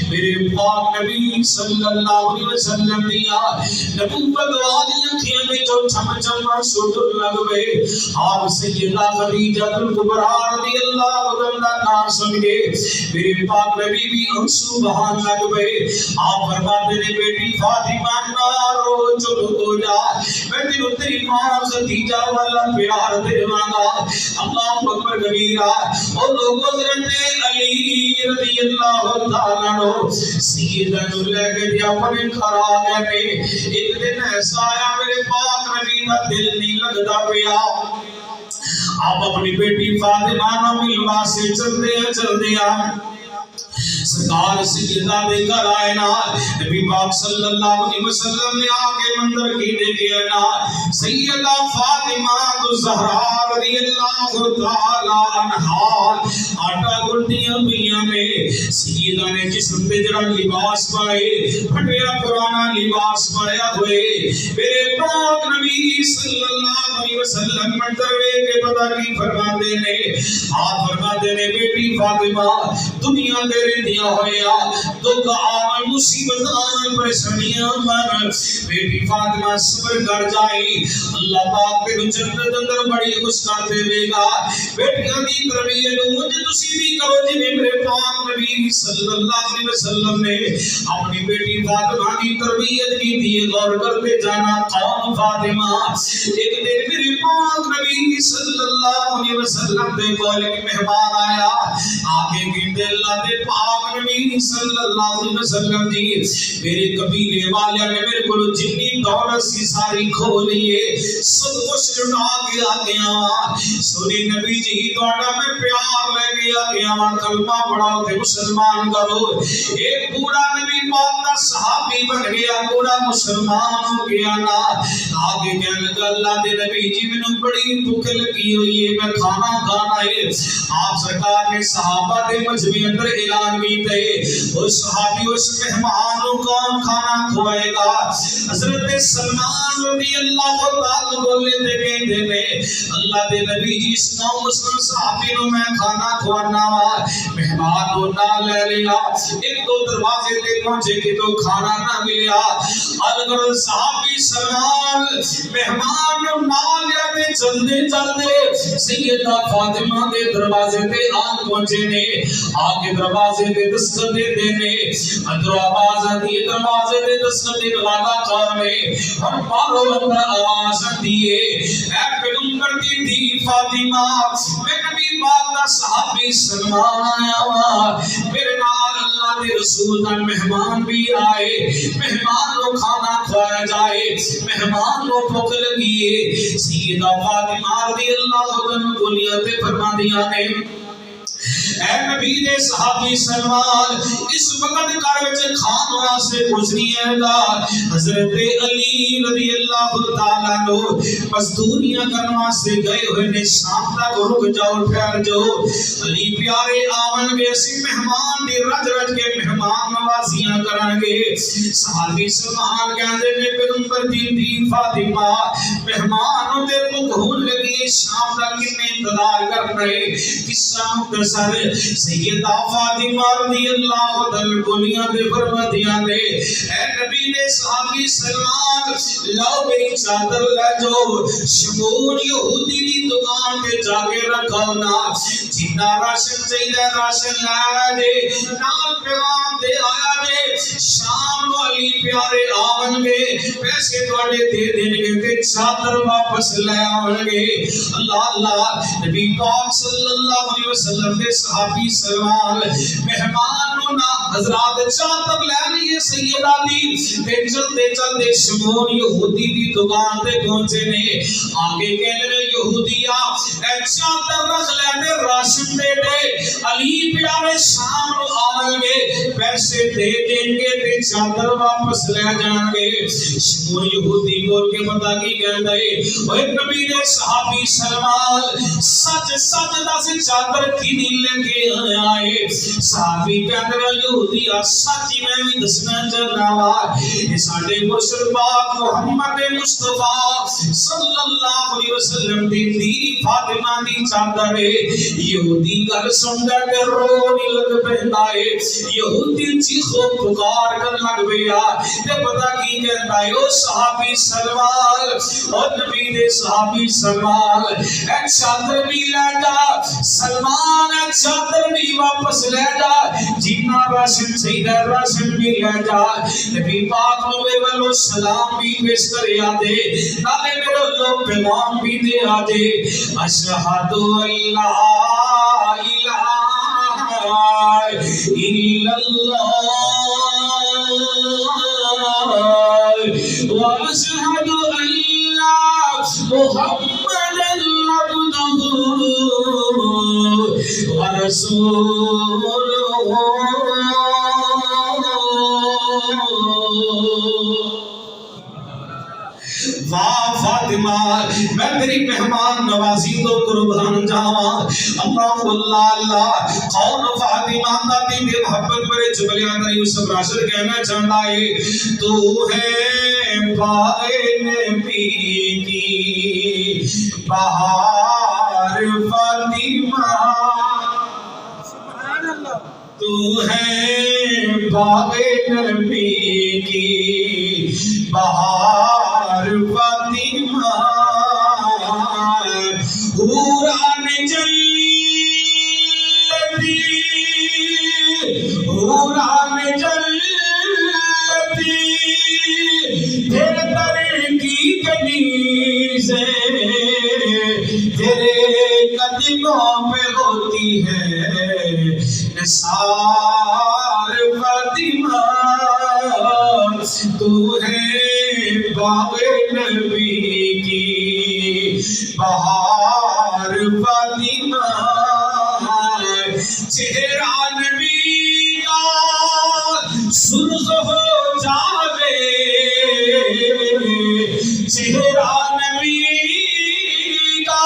میرے پاک نبی صلی اللہ علیہ وسلم دیا نبوت والی اکھیاں میں جو چھم چھم سوٹ لگوے، آپ سیدہ خدیجہ الکبریٰ رضی اللہ عنہا نام سن کے میرے پاک نبی بھی انسو بہان لگوے، آپ فرماتے نے بیٹی فاطمہ نہ رو چپ ہو جا، میں تینوں تیری ماں خدیجہ والا پیار دیواں گا، اللہ اکبر کبیرہ۔ اور لوگوں حضرت علی رضی اللہ تعالیٰ عنہ سیدہ نو لے کے دیا اپنے گھر آ گئے، ایک دن ایسا آیا میرے پاک نبی کا دل نہیں لگتا پیا، آپ اپنی بیٹی فاطمہ نو ملوا سے چلتے ہیں، سرکار سیدہ دے کر آئے نا، نبی پاک صلی اللہ علیہ وسلم نے آگے منظر کی دیکھے نا، سیدہ فاطمہ الزہرا رضی اللہ تعالی عنہا آٹا گنڈیاں ہوئیاں میں، سیدہ نے جسم پہ جڑا لباس پائے پھٹیا پرانا لباس پایا ہوئے، میرے پاک نبی صلی اللہ علیہ وسلم منظر کے پتہ کی فرماتے نے، آپ فرماتے نے بیٹی فاطمہ دنیا تیرے دیا ہویا دکھ آمن مصیبت آمن پریشانیاں من بیٹی فاطمہ صبر کر جائے اللہ پاک تینوں جنت اندر بڑی خوش کر دے گا بیٹیاں دی تربیت مجھے تسی بھی کرو جی میرے پاک نبی صلی اللہ علیہ وسلم نے اپنی بیٹی فاطمہ کی تربیت کی تھی غور کرتے جانا کون فاطمہ ایک دن میرے پاک نبی صلی اللہ علیہ وسلم دے کول ایک مہمان آیا آگے کہتے اللہ دے پاک نبی صلی اللہ علیہ وسلم جی میرے قبیلے والے نے میرے کو جتنی دولت سی ساری کھو لیے سب کچھ لٹا کے آ گیا سونے نبی جی تھوڑا میں پیار لے کے آ گیا کلمہ پڑھاؤ تے مسلمان کرو ایک پورا نبی پاک کا صحابی بن گیا پورا مسلمان ہو گیا نا آگے کہنے لگا اللہ دے نبی جی میں نے بڑی بھوک لگی ہوئی ہے میں کھانا کھانا ہے آپ سرکار نے صحابہ دے مجمع اندر اعلان کیتا ہے اس صحابی اس مہمان کو کون کھانا کھوائے گا حضرت سلمان رضی اللہ تعالی بولے تے کہندے نے اللہ دے نبی جی اس نو مسلم صحابی نو میں کھانا کھوانا وا مہمان کو نہ لے لیا ایک دو دروازے تے پہنچے کہ تو کھانا نہ ملیا اگر صحابی سلمان مہمان نو نہ لیا تے چلدے چلدے سیدہ فاطمہ دے دروازے تے آن پہنچے نے آگے دروازے تے دستک دے دینے اندر آواز آتی ہے دروازے تے دستک دے والا کون ہے ہم پارو اندر آواز آتی ہے اے پیغمبر دی دی فاطمہ میں نبی پاک دا صحابی سلمان آیا ہوا میرے نال اللہ دے رسول دا مہمان بھی آئے مہمان کو کھانا کھوایا جائے مہمان کو بھوک لگی ہے سیدہ فاطمہ رضی اللہ عنہ دنیا تے فرما دیا نے اے نبی دے صحابی سلمان اس وقت گھر وچ کھان واسطے کچھ نہیں ہے گا حضرت علی رضی اللہ تعالی عنہ مزدوریاں کرنے واسطے گئے ہوئے نے شام تک رک جاؤ ٹھہر جاؤ علی پیارے آون گے اسی مہمان دی رج رج کے مہمان نوازیاں کریں گے صحابی سلمان کہندے نے پیغمبر دی فاطمہ مہمان دے بھوک ہون لگی شام تک کنے انتظار کر رہے قصہ مختصر سیدہ فاطمہ رضی اللہ عنہ دنیا دے فرمایا نے اے نبی نے صحابی سلمان لاؤ میری چادر لے جاؤ شمون یہودی دی دکان تے جا کے رکھو نا جتنا راشن چاہیے راشن لایا دے نال پیغام دے آیا دے شام والی پیارے آون گے پیسے تواڈے دے دین گے تے چادر واپس لے آون گے اللہ اللہ نبی پاک صلی اللہ علیہ وسلم دے صحابی سلمان مہمان نو نا حضرات چادر لے لیے سیدہ دی تے چلتے چلتے شمون یہودی دی دکان تے پہنچے نے آگے کہنے لے یہودیا اے چادر رکھ لے راشن دے دے علی پیارے شام نو آون گے پیسے دے دیں گے تے چادر واپس لے جان گے شمون یہودی بول کے پتہ کی کہندا ہے اوے نبی دے صحابی سلمان سچ سچ دس چادر کی نہیں لے کے آیا ہے صحابی کہندا یہودیا سچ میں بھی دسنا چاہنا وا اے ساڈے مرشد پاک محمد مصطفی صلی اللہ علیہ وسلم دی فاطمہ دی چادر ہے یہودی گل سن کے رونے لگ پیندا ہے یہودی چیخو پکار کر لگ پیا تے پتہ کی کہندا ہے او صحابی سلمان او نبی دے صحابی سلمان اے چادر بھی لے جا سلمان اے چادر بھی واپس لے جا جتنا راشن چاہیے راشن بھی لے جا نبی پاک نو میرے والو سلام بھی پیش کریا دے نالے میرے والو پیغام بھی دے آ دے اشہد اللہ الہ الا اللہ واشہد اللہ محمد عبدہ ورسولہ واہ فاطمہ میں تیری مہمان نوازی تو قربان جاواں اللہ اللہ اللہ کون فاطمہ دا تی محبت پر جبل اندر یوسف راشد کہنا چاہتا ہے تو ہے پائے نبی کی بہار فاطمہ سبحان اللہ تو ہے باغ نبی کی بہار فاطمہ حوران جنتی حوران جنتی تیرے در کی کنیزیں تیرے قدموں پہ ہوتی ہے نثار فاطمہ تو ہے باغ نبی کی بہار فاطمہ چہرہ نبی کا سرخ ہو جاوے چہرہ نبی کا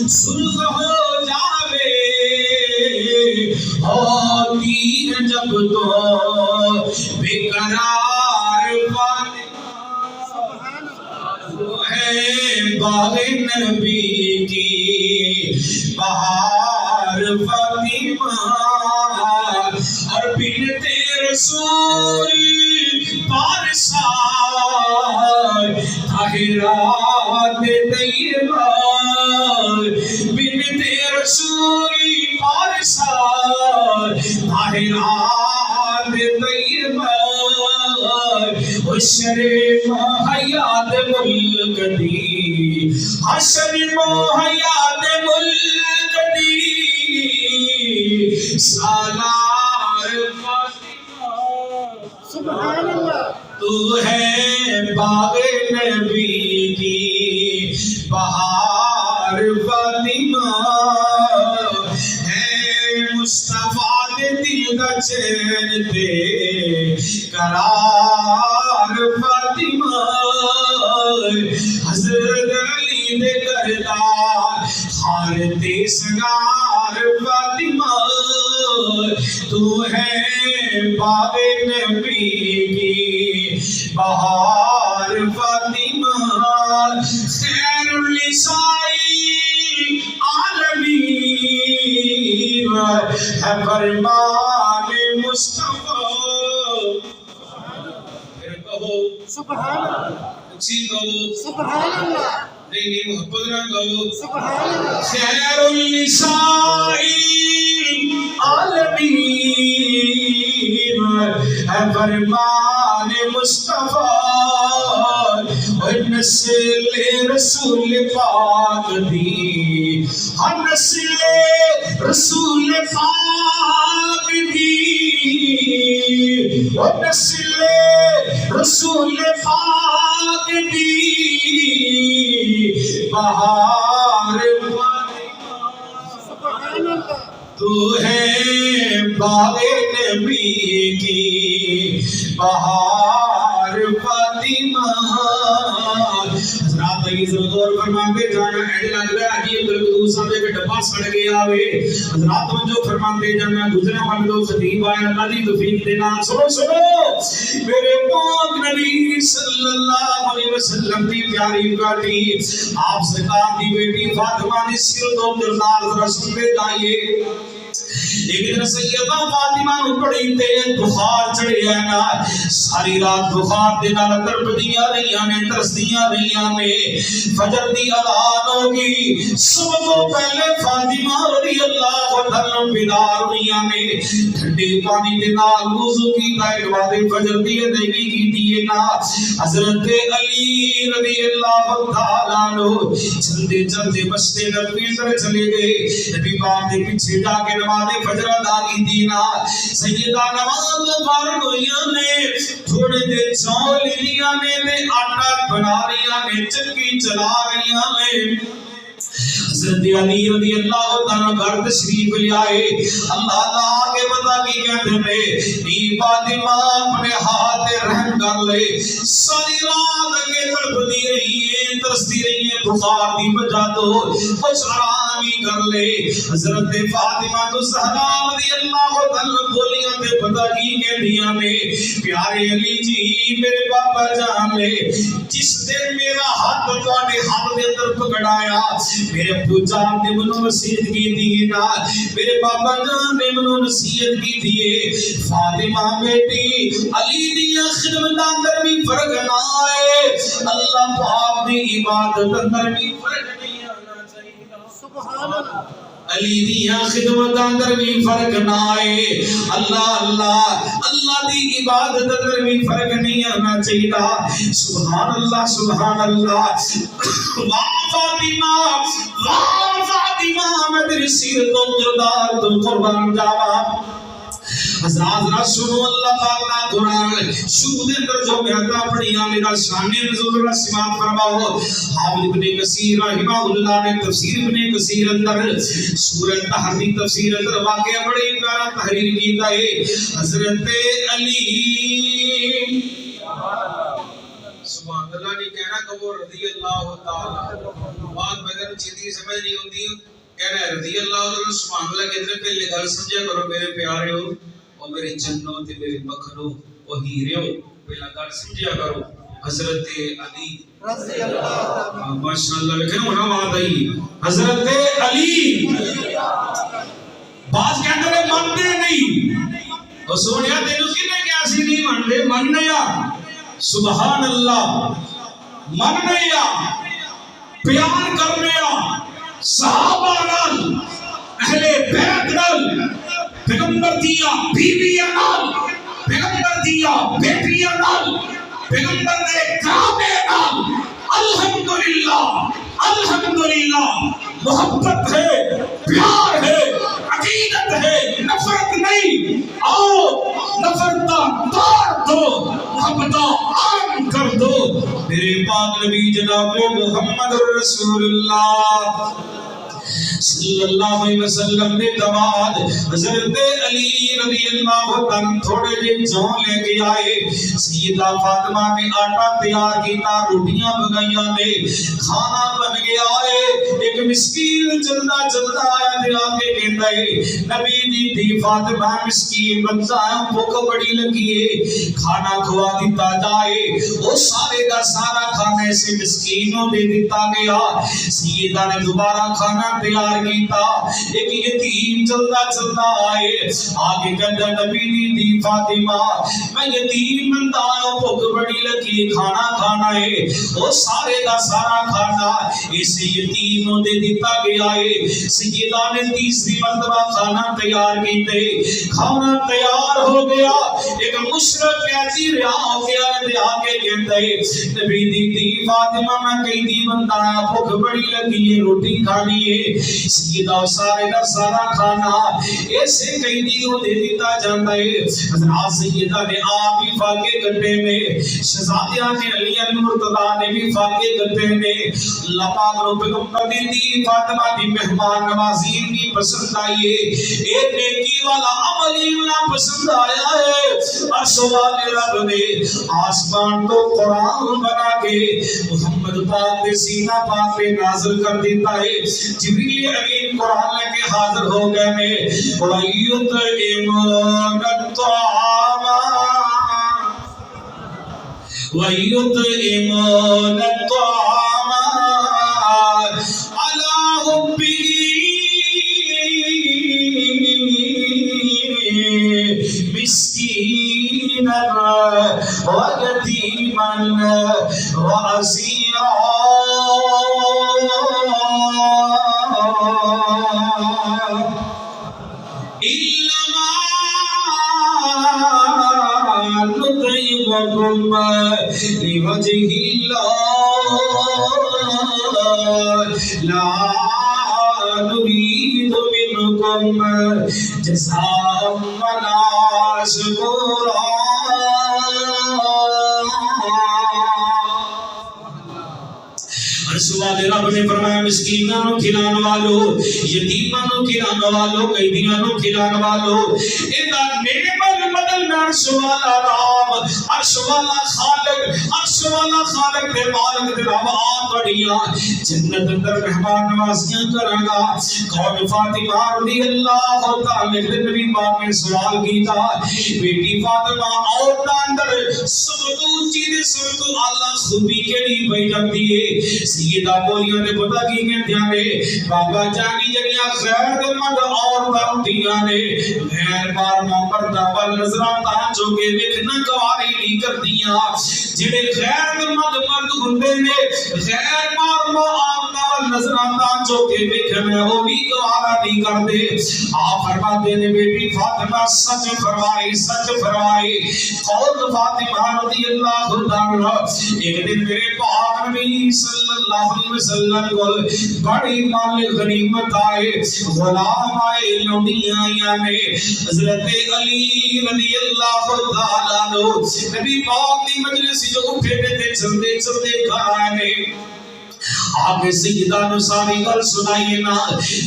سرخ ہو جاوے ہوتی ہے جب تو بے قرار فاطمہ وہ ہے باغ نبی کی بہار فاطمہ اور بنت رسول پارسال طاہرات طیبہ بنت رسول پارسال طاہرات طیبہ حشر حیات ملک دی حشر حیات ملک دی سالار فاطمہ سبحان اللہ تو ہے باغ نبی کی بہار فاطمہ ہے مصطفیٰ دے دل کا چین دے قرار فاطمہ حضرت علی دے کردار خار تے سنگار فاطمہ تو ہے باغ نبی کی بہار فاطمہ خیر النساء عالمین ہے فرمان مصطفیٰ پھر کہو سبحان اللہ اچھی کہو سبحان اللہ نہیں محبت نہ کہو سبحان اللہ خیر النساء عالمین ہے فرمان مصطفیٰ اور نسل رسول پاک دی ہر نسل رسول پاک دی اور نسل رسول پاک دی بہار سبحان اللہ تو ہے باغ نبی کی بہار فاطمہ حضرات عزت غور فرماتے جانا ایڈ لگ رہا ہے کہ بلکہ سامنے کے ڈبا سڑ گیا ہوئے حضرات جو فرماتے جانا گزرا ہم لوگ خطیب آیا اللہ دی توفیق دینا سنو سنو میرے پاک نبی صلی اللہ علیہ وسلم کی پیاری گاڑی آپ سرکار کی بیٹی فاطمہ نے سیرت و کردار ذرا سنتے جائیے ایک دن سیدہ فاطمہ نو بڑی تیز بخار چڑھیا نا ساری رات بخار دے نال تڑپدیاں رہیاں نے ترسدیاں رہیاں نے فجر دی اذان ہوگی سب تو پہلے فاطمہ رضی اللہ عنہا بیدار ہوئیاں نے ٹھنڈے پانی دے نال وضو کیتا ہے بعد فجر دی ادائیگی کیتی ہے نا حضرت علی رضی اللہ تعالی عنہ چلتے چلتے مسجد نبوی اندر چلے گئے نبی پاک دے پیچھے جا کے نماز فجر ادا کی دینا سیدہ نماز فارغ ہوئیاں نے تھوڑے دے چاول لیاں نے آٹا بنا رہیاں نے چکی چلا رہیاں نے حضرت علی رضی اللہ تعالیٰ گھر تشریف لے آئے اللہ تعالیٰ کے بتا کی کہتے ہیں نی فاطمہ اپنے ہاتھ رحم کر لے ساری رات کے تڑپ دی رہی ہے ترستی رہی ہے بخار دی وجہ تو کچھ آرام بھی کر لے. حضرت فاطمہ تو زہرا رضی اللہ عنہا بولیاں تے پتہ کی کہندیاں نے پیارے علی جی میرے بابا جان لے جس دن میرا ہاتھ تواڈے ہاتھ دے اندر پکڑایا میرے ابو جان نے منوں نصیحت کی دی نا میرے بابا جان نے منوں نصیحت کی دی فاطمہ بیٹی علی دی خدمت اندر بھی فرق نہ آئے اللہ پاک دی عبادت اندر بھی فرق نہیں آنا چاہیے. سبحان اللہ. علی دی خدمت اندر بھی فرق نہ آئے اللہ اللہ اللہ دی عبادت اندر بھی فرق نہیں آنا چاہیے. سبحان اللہ سبحان اللہ. فاطمہ میں تیری سیرت و کردار تو قربان جاواں. حضرات ذرا سنو اللہ پاک کا قرآن شروع دے اندر جو آیاتاں پڑھیاں میرا شان نزول اللہ سماعت فرماؤ. حافظ ابن کثیر رحمہ اللہ نے تفسیر ابن کثیر اندر سورۃ طہر دی تفسیر اندر واقعہ بڑے پیارا تحریر کیتا ہے. حضرت علی سبحان اللہ نہیں کہنا کہ وہ رضی اللہ تعالی بات مگر چیزیں سمجھ نہیں ہوتی کہنا ہے رضی اللہ تعالی سبحان اللہ کہتے ہیں پہلے گل سمجھا کرو میرے پیارے ہو اور میرے چنوں تے میرے مکھنوں او ہیرے ہو پہلا گل سمجھا کرو حضرت علی رضی اللہ عنہ. ماشاءاللہ لیکن ہونا بات آئی حضرت علی بعض کہتے ہیں مانتے نہیں اور سونیا تینوں کنے کیا سی نہیں مانتے ماننے یا سبحان اللہ مننے یا پیار کرنے یا صحابہ نال اہل بیت نال پیغمبر دیا بیویاں نال پیغمبر دیا بیٹیاں نال پیغمبر دے کعبے نال الحمدللہ الحمدللہ محبت ہے پیار ہے عقیدت ہے نفرت نہیں. آؤ نفرت توڑ دو محبت عام کر دو. میرے پاک نبی جناب محمد رسول اللہ صلی اللہ علیہ وسلم نے دماد حضرت علی رضی اللہ عنہ تھوڑے دن جون لے کے آئے. سیدہ فاطمہ نے آٹا تیار کیتا روٹیاں پکائیاں نے کھانا بن گیا ہے. ایک مسکین چلدا چلدا آیا تے آ کے کہندا ہے نبی دی تھی فاطمہ مسکین بندہ ہے بھوک بڑی لگی ہے کھانا کھوا دیتا جائے. وہ سارے دا سارا کھانا اسے مسکینوں دے دیتا گیا. سیدہ نے دوبارہ کھانا تیار کیتا. ایک یتیم چلدا چلدا آئے آگے کہندا نبی دی فاطمہ میں یتیم بندہ ہوں بھوک بڑی لگی کھانا کھانا ہے. وہ سارے دا سارا کھانا اس یتیم نو دے دیتا گیا ہے. سیدہ نے تیسری مرتبہ کھانا تیار کیتے کھانا تیار ہو گیا. ایک مشرق قیدی رہا ہو گیا تے آگے کہندا ہے نبی دی فاطمہ میں قیدی بندہ ہوں بھوک بڑی لگی ہے روٹی کھانی ہے. سیدہ سارے دا سارا کھانا ایسے قیدی کو دے دیتا جاتا ہے. حضرات سیدہ نے آپ بھی فاقے گھٹے میں شہزادیاں نے علی المرتضیٰ نے بھی فاقے گھٹے میں اللہ پاک رو پیغمبر دی فاطمہ دی مہمان نوازی بھی پسند آئی ہے. ایک نیکی والا عمل انہاں پسند آیا ہے. عرش والے رب نے آسمان تو قرآن بنا کے محمد پاک دے سینہ پاک پہ نازل کر دیتا ہے. جبریل امین قرآن لے کے حاضر ہو گئے میں وَيُطْعِمُونَ الطَّعَامَ وَيُطْعِمُونَ الطَّعَامَ عَلَى حُبِّهِ مسكينا ويتيما وأسيرا إنما نطعمكم لوجه الله لا نريد منكم جزاء ولا شكورا. والے رب نے فرمایا مسکیناں نو کھلانے والو یتیماں نو کھلانے والو قیدیاں نو کھلانے والو اے دا نعمت بدل میں عرش والا رب عرش والا خالق دے مالک دے رب آپ بڑیاں جنت اندر مہمان نوازیاں کرے گا قوم فاطمہ رضی اللہ تعالی عنہ نبی پاک نے سوال کیتا بیٹی فاطمہ عورت اندر سب تو اونچی تے سب تو اعلی خوبی کیڑی پئی جاندی ہے سیدہ بولیاں تے پتہ کی کہندیاں نے بابا جانی جڑیاں غیر مند عورتاں ہوندیاں نے غیر بار مرداں ول نظراں تاں جو کہ ویکھنا گواری نہیں کردیاں جڑے غیر مند مرد ہوندے نے غیر بار عورتاں ول نظراں تاں جو کہ ویکھنا او بھی گوارا نہیں کردے آپ فرماتے نے بیٹی فاطمہ سچ فرمائی قول فاطمہ رضی اللہ تعالی ایک دن میرے پاک نبی صلی اللہ علیہ وسلم کو بڑی مال غنیمت آئے غلام آئے لونڈیاں آئیاں نے حضرت علی رضی اللہ تعالیٰ عنہ نبی پاک دی مجلس جو اٹھے تھے چلتے گھر آئے نے آگے سیدہ نے ساری گل سنائیے نا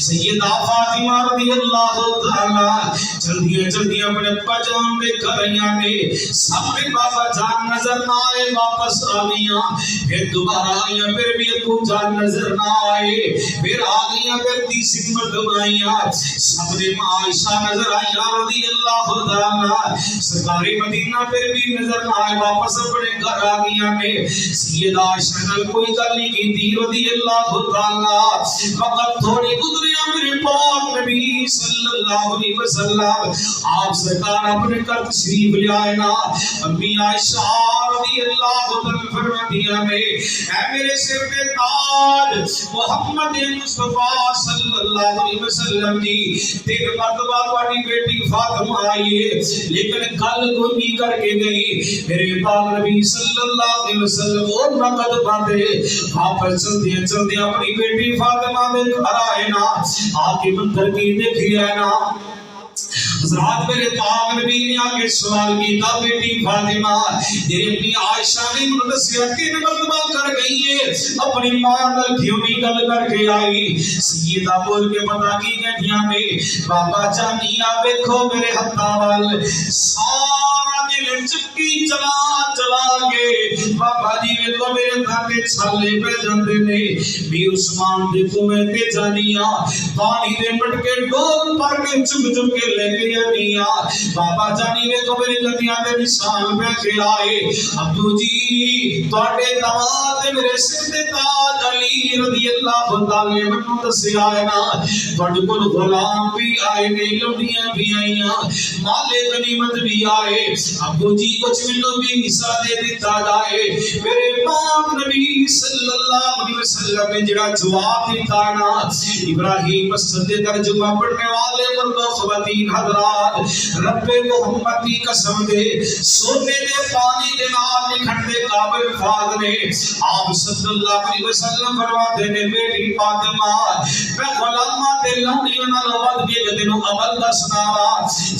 سیدہ فاطمہ رضی اللہ تعالی جلدی اپنے پجان میں کرائیاں نے سب میں بابا جان نظر نہ آئے واپس آگیاں پھر دوبارہ آئیاں پھر بھی ابو جان نظر نہ آئے پھر آگیاں پھر تیسری مرتبہ آئیاں سب نے عائشہ نظر آئیاں رضی اللہ تعالی سرکاری مدینہ پھر بھی نظر نہ آئے واپس اپنے گھر آگیاں نے سیدہ عائشہ نے کوئی گل نہیں کی تھی رضی اللہ تعالی وقت تھوڑی گزریا میرے پاک نبی صلی اللہ علیہ وسلم آپ سرکار اپنے گھر تشریف لے آئے نا امی عائشہ رضی اللہ تعالی فرماتی ہے اے میرے سر پہ تاج محمد مصطفیٰ صلی اللہ علیہ وسلم جی تین مرتبہ تمہاری بیٹی فاطمہ آئی ہے لیکن کل کوئی نہیں کر کے گئی میرے پاک نبی صلی اللہ علیہ وسلم اور نقد باندھے آپ چلتے اپنی بیٹی فاطمہ میں گھر آئے نا آپ کی منظر کی دیکھی ہے نا حضرات میرے پاک نبی نے آگے سوال کیتا بیٹی فاطمہ تیری اپنی عائشہ نے مدسیہ تین مرتبہ کر گئی ہے اپنی ماں نال کیوں نہیں گل کر کے آئی سیدہ بول کے پتا کی کہتیاں نے بابا جانیا دیکھو میرے ہتھاں وال سارا دل چکی چلا کے بابا جی ویکھو میرے دھاتے چھالے پہ جاندے نے بھی عثمان دے کنویں تے جانیاں پانی دے مٹکے ڈول پر کے چم کے لے کے جانیاں بابا جانی ویکھو میرے گدیاں دے نشان پہ کے آئے ابو جی تواڈے داماد تے میرے سر تے تاج علی رضی اللہ تعالی عنہ دسیا ہے نا تواڈے کول غلام بھی آئے نے لونڈیاں بھی آئیاں مال غنیمت بھی آئے ابو جی کچھ مینوں بھی حصہ دے دیتا جائے میرے پاک نبی صلی اللہ علیہ وسلم نے جڑا جواب دیتا نا ابراہیم مسجد دے ترجمہ پڑھنے والے مرد و خواتین حضرات رب محمد کی قسم دے سونے دے پانی دے نال نکھڑتے قابل فاض نے آپ صلی اللہ علیہ وسلم فرماتے نے بیٹی فاطمہ میں غلاماں تے لونڈیاں نال ود کے جدوں عمل دسنا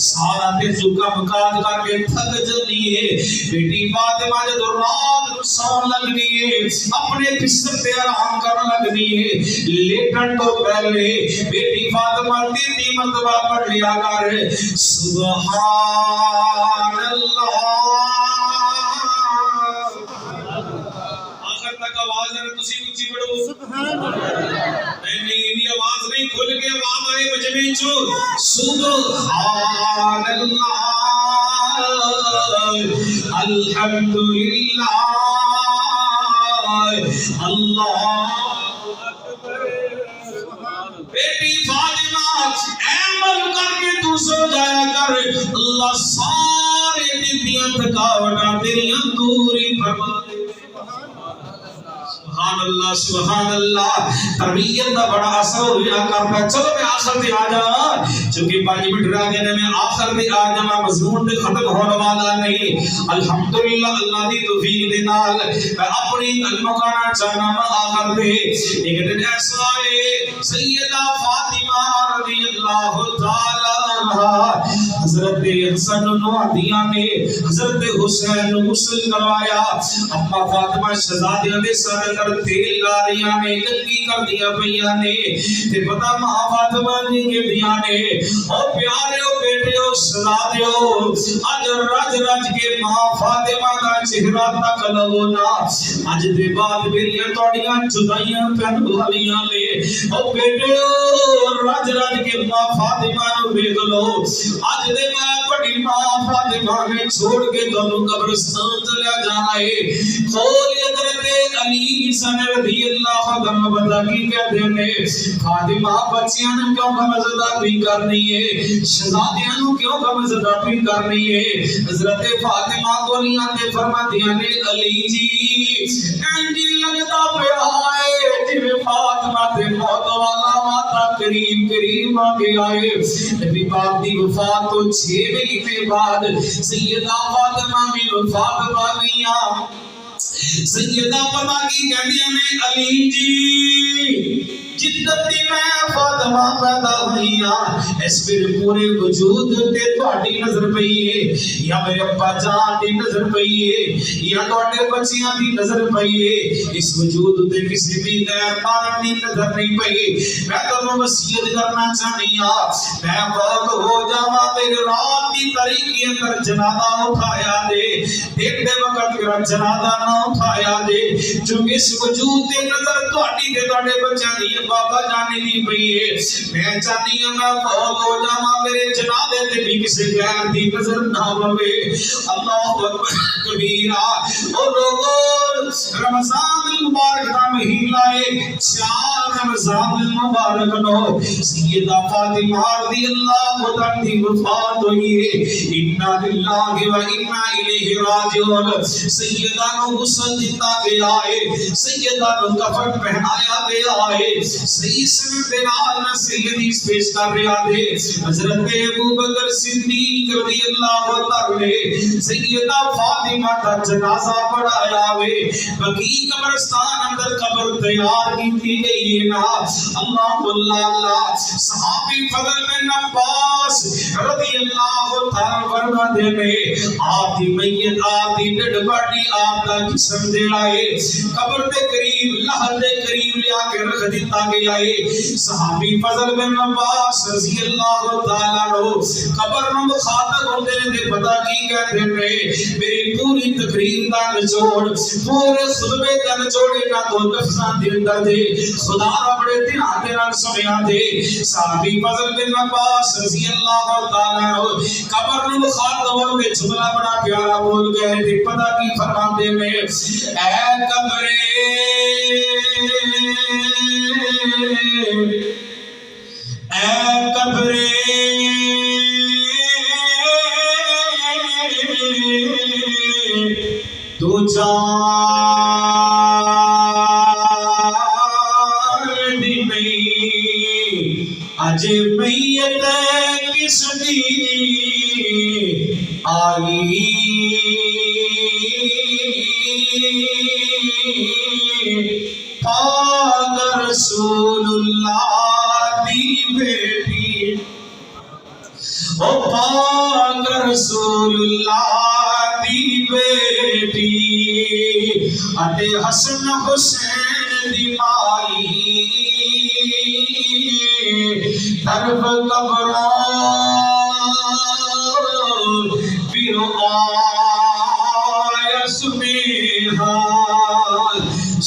سارا تے جو کم کاج کر کے تھک جانی ہے بیٹی فاطمہ جدوں رات نو سون لگنی ہے اپنے بستر تے آرام کرن لگنی ہے لیٹن تو پہلے بیٹی فاطمہ تین مرتبہ پڑھ لیا کر سبحان اللہ آخر تک آواز ہے تسی اونچی پڑھو سبحان اللہ نہیں آواز نہیں کھل کے آواز آئے مجمع چو سبحان اللہ الحمدللہ اللہ اکبر بیٹی فاطمہ عمل کر کے تو سو جایا کر اللہ سارے دیدیاں تھکاوٹاں تیریاں دوری فرما دے سبحان اللہ تربیت کا بڑا اثر ہوا کرتا چلو میں آخر دے آ جا چونکہ 5 منٹ رہ گئے میں آخر دے آ جا مضمون تے ختم ہونے والا نہیں الحمدللہ اللہ دی توفیق دے نال میں اپنی گل مکانا چاہنا میں آخر دے ایک دن ایسا ہے سیدہ فاطمہ رضی اللہ تعالی عنہا حضرت حسن نوادیاں نے حضرت حسین غسل کروایا اما فاطمہ شہزادیاں دے سر تیل لا رہی نے گندی کر دیا پیا نے تے پتہ ماں فاطمہ دی کے دیا نے او پیارے او بیٹے او سنا دیو اج رج رج کے ماں فاطمہ دا چہرہ تک لونا اج دے بعد میری توڑیاں جدائیاں پن والیاں نے او بیٹے او رج رج کے ماں فاطمہ نو ویکھ لو اج دے بعد بڑی ماں فاطمہ نے چھوڑ کے تانوں قبرستان چلا جانا ہے کھول حضرت علی حسن رضی اللہ عنہ بتا کی کہتے ہیں فاطمہ بچیاں نے کیوں غمزداری کرنی ہے شہزادیاں نے کیوں غمزداری کرنی ہے حضرت فاطمہ کو لیاں فرماتی نے علی جی انجی لگتا پیا ہے جی فاطمہ تے موت والا وعدہ قریب قریب آ گیا ہے نبی پاک دی وفات تو 6 مہینے بعد سیدہ فاطمہ بھی وفات پا گئیاں سیدہ پتا کی کہندیاں نے علی جی جدتی میں فاطمہ پیدا ہوئیاں اس میرے پورے وجود تے تہاڈی نظر پئی ہے یا میرے ابا جان دی نظر پئی ہے یا تہاڈے بچیاں دی نظر پئی ہے اس وجود تے کسی بھی غیر مارن دی نظر نہیں پئی میں تانوں وصیت کرنا چاہنی ہاں میں فوت ہو جاواں میرے رات دی تاریخ کے اندر جنازہ اٹھایا دے دن دے وقت میرا جنازہ نہ اٹھایا دے جو اس وجود تے نظر تہاڈی تے تہاڈے بچیاں دی بابا جانے نہیں پئی ہے میں چاہتی ہوں میں فوت ہو جاواں میرے جنازے تے بھی کسی غیر دی نظر نہ پوے اللہ اکبر کبیرہ او لوگو رمضان المبارک دا مہینہ ہے 4 رمضان المبارک نو سیدہ فاطمہ رضی اللہ عنہا دی وفات ہوئی ہے انا للہ و انا الیہ راجعون سیدہ نو غسل دیتا گیا ہے سیدہ نو کفن پہنایا گیا ہے صحیح سنت نال نہ سیدی پیش کر رہا تھے حضرت ابوبکر صدیق رضی اللہ تعالی سیدہ فاطمہ کا جنازہ پڑھایا ہوئے بقیع قبرستان اندر قبر تیار کی گئی ہے نا اللہ اللہ صحابی فضل بن عباس رضی اللہ تعالی فرماتے ہیں آپ دی میت آپ دی ڈڈ باڈی آپ دا جسم جڑا ہے قبر دے قریب لحد دے قریب لیا کے رکھ دیتا گیا ہے صحابی فضل بن عباس رضی اللہ تعالیٰ عنہ قبر میں مخاطب ہوتے ہیں پتہ کی کہتے ہیں میری پوری تقریر دا نچوڑ پورے خطبے دا نچوڑ نہ دو لفظاں دے اندر دے خدا بڑے دھیان دے نال سمجھا دے صحابی فضل بن عباس رضی اللہ تعالیٰ عنہ قبر میں مخاطب ہوتے جملہ بڑا پیارا بول گئے تھے پتہ کی فرماتے ہیں اے قبرے اے قبرے تو جان دی نہیں اج میت کس دی آئی پاک رسول اللہ دی بیٹی او پاک رسول اللہ دی بیٹی اتے حسن حسین دی مائی طرف قبروں پیرو آیا سمیہا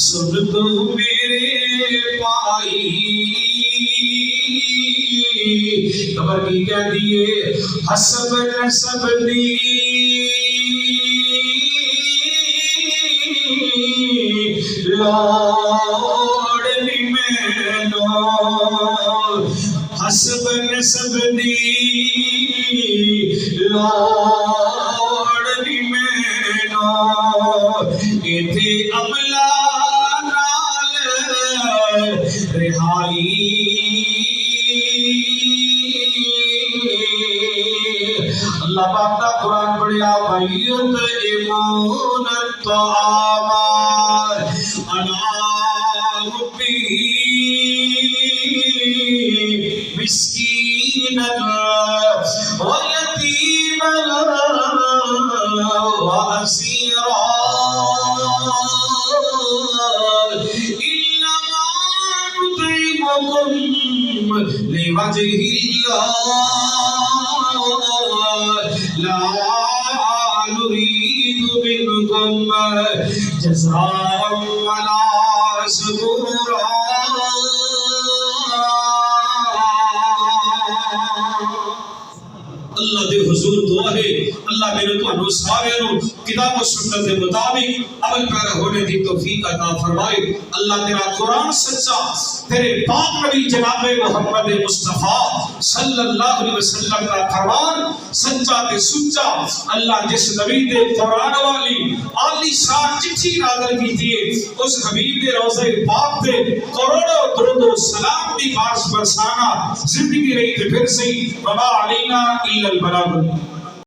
سن تو میرے پائی قبر کی کہہ دیئے حسب نسب دی لوڑنی میں نو حسب نسب دی لوڑنی میں نو ایتھے عملہ نال رہائی اللہ پاک دا قرآن پڑھیا وَيُطْعِمُونَ الطَّعَامَ عَلَى حُبِّهِ مِسْكِينًا وَيَتِيمًا وَأَسِيرًا لوجه الله لا نريد منكم جزاء ولا شكورا اللہ دے حضور دعا ہے اللہ میرے تو انو سارے نو کتاب و سنت کے مطابق عمل پیرا ہونے دی توفیق عطا فرمائے اللہ تیرا قرآن سچا تیرے پاک نبی جناب محمد مصطفیٰ صلی اللہ علیہ وسلم کا فرمان سچا تے سچا اللہ جس نبی دے قرآن والی عالی شان چٹھی نازل کی تھی اس حبیب دے روضہ پاک دے کروڑوں درود و سلام دی بارش برسانا زندگی رہی تے پھر سے وما علینا الا البلاغ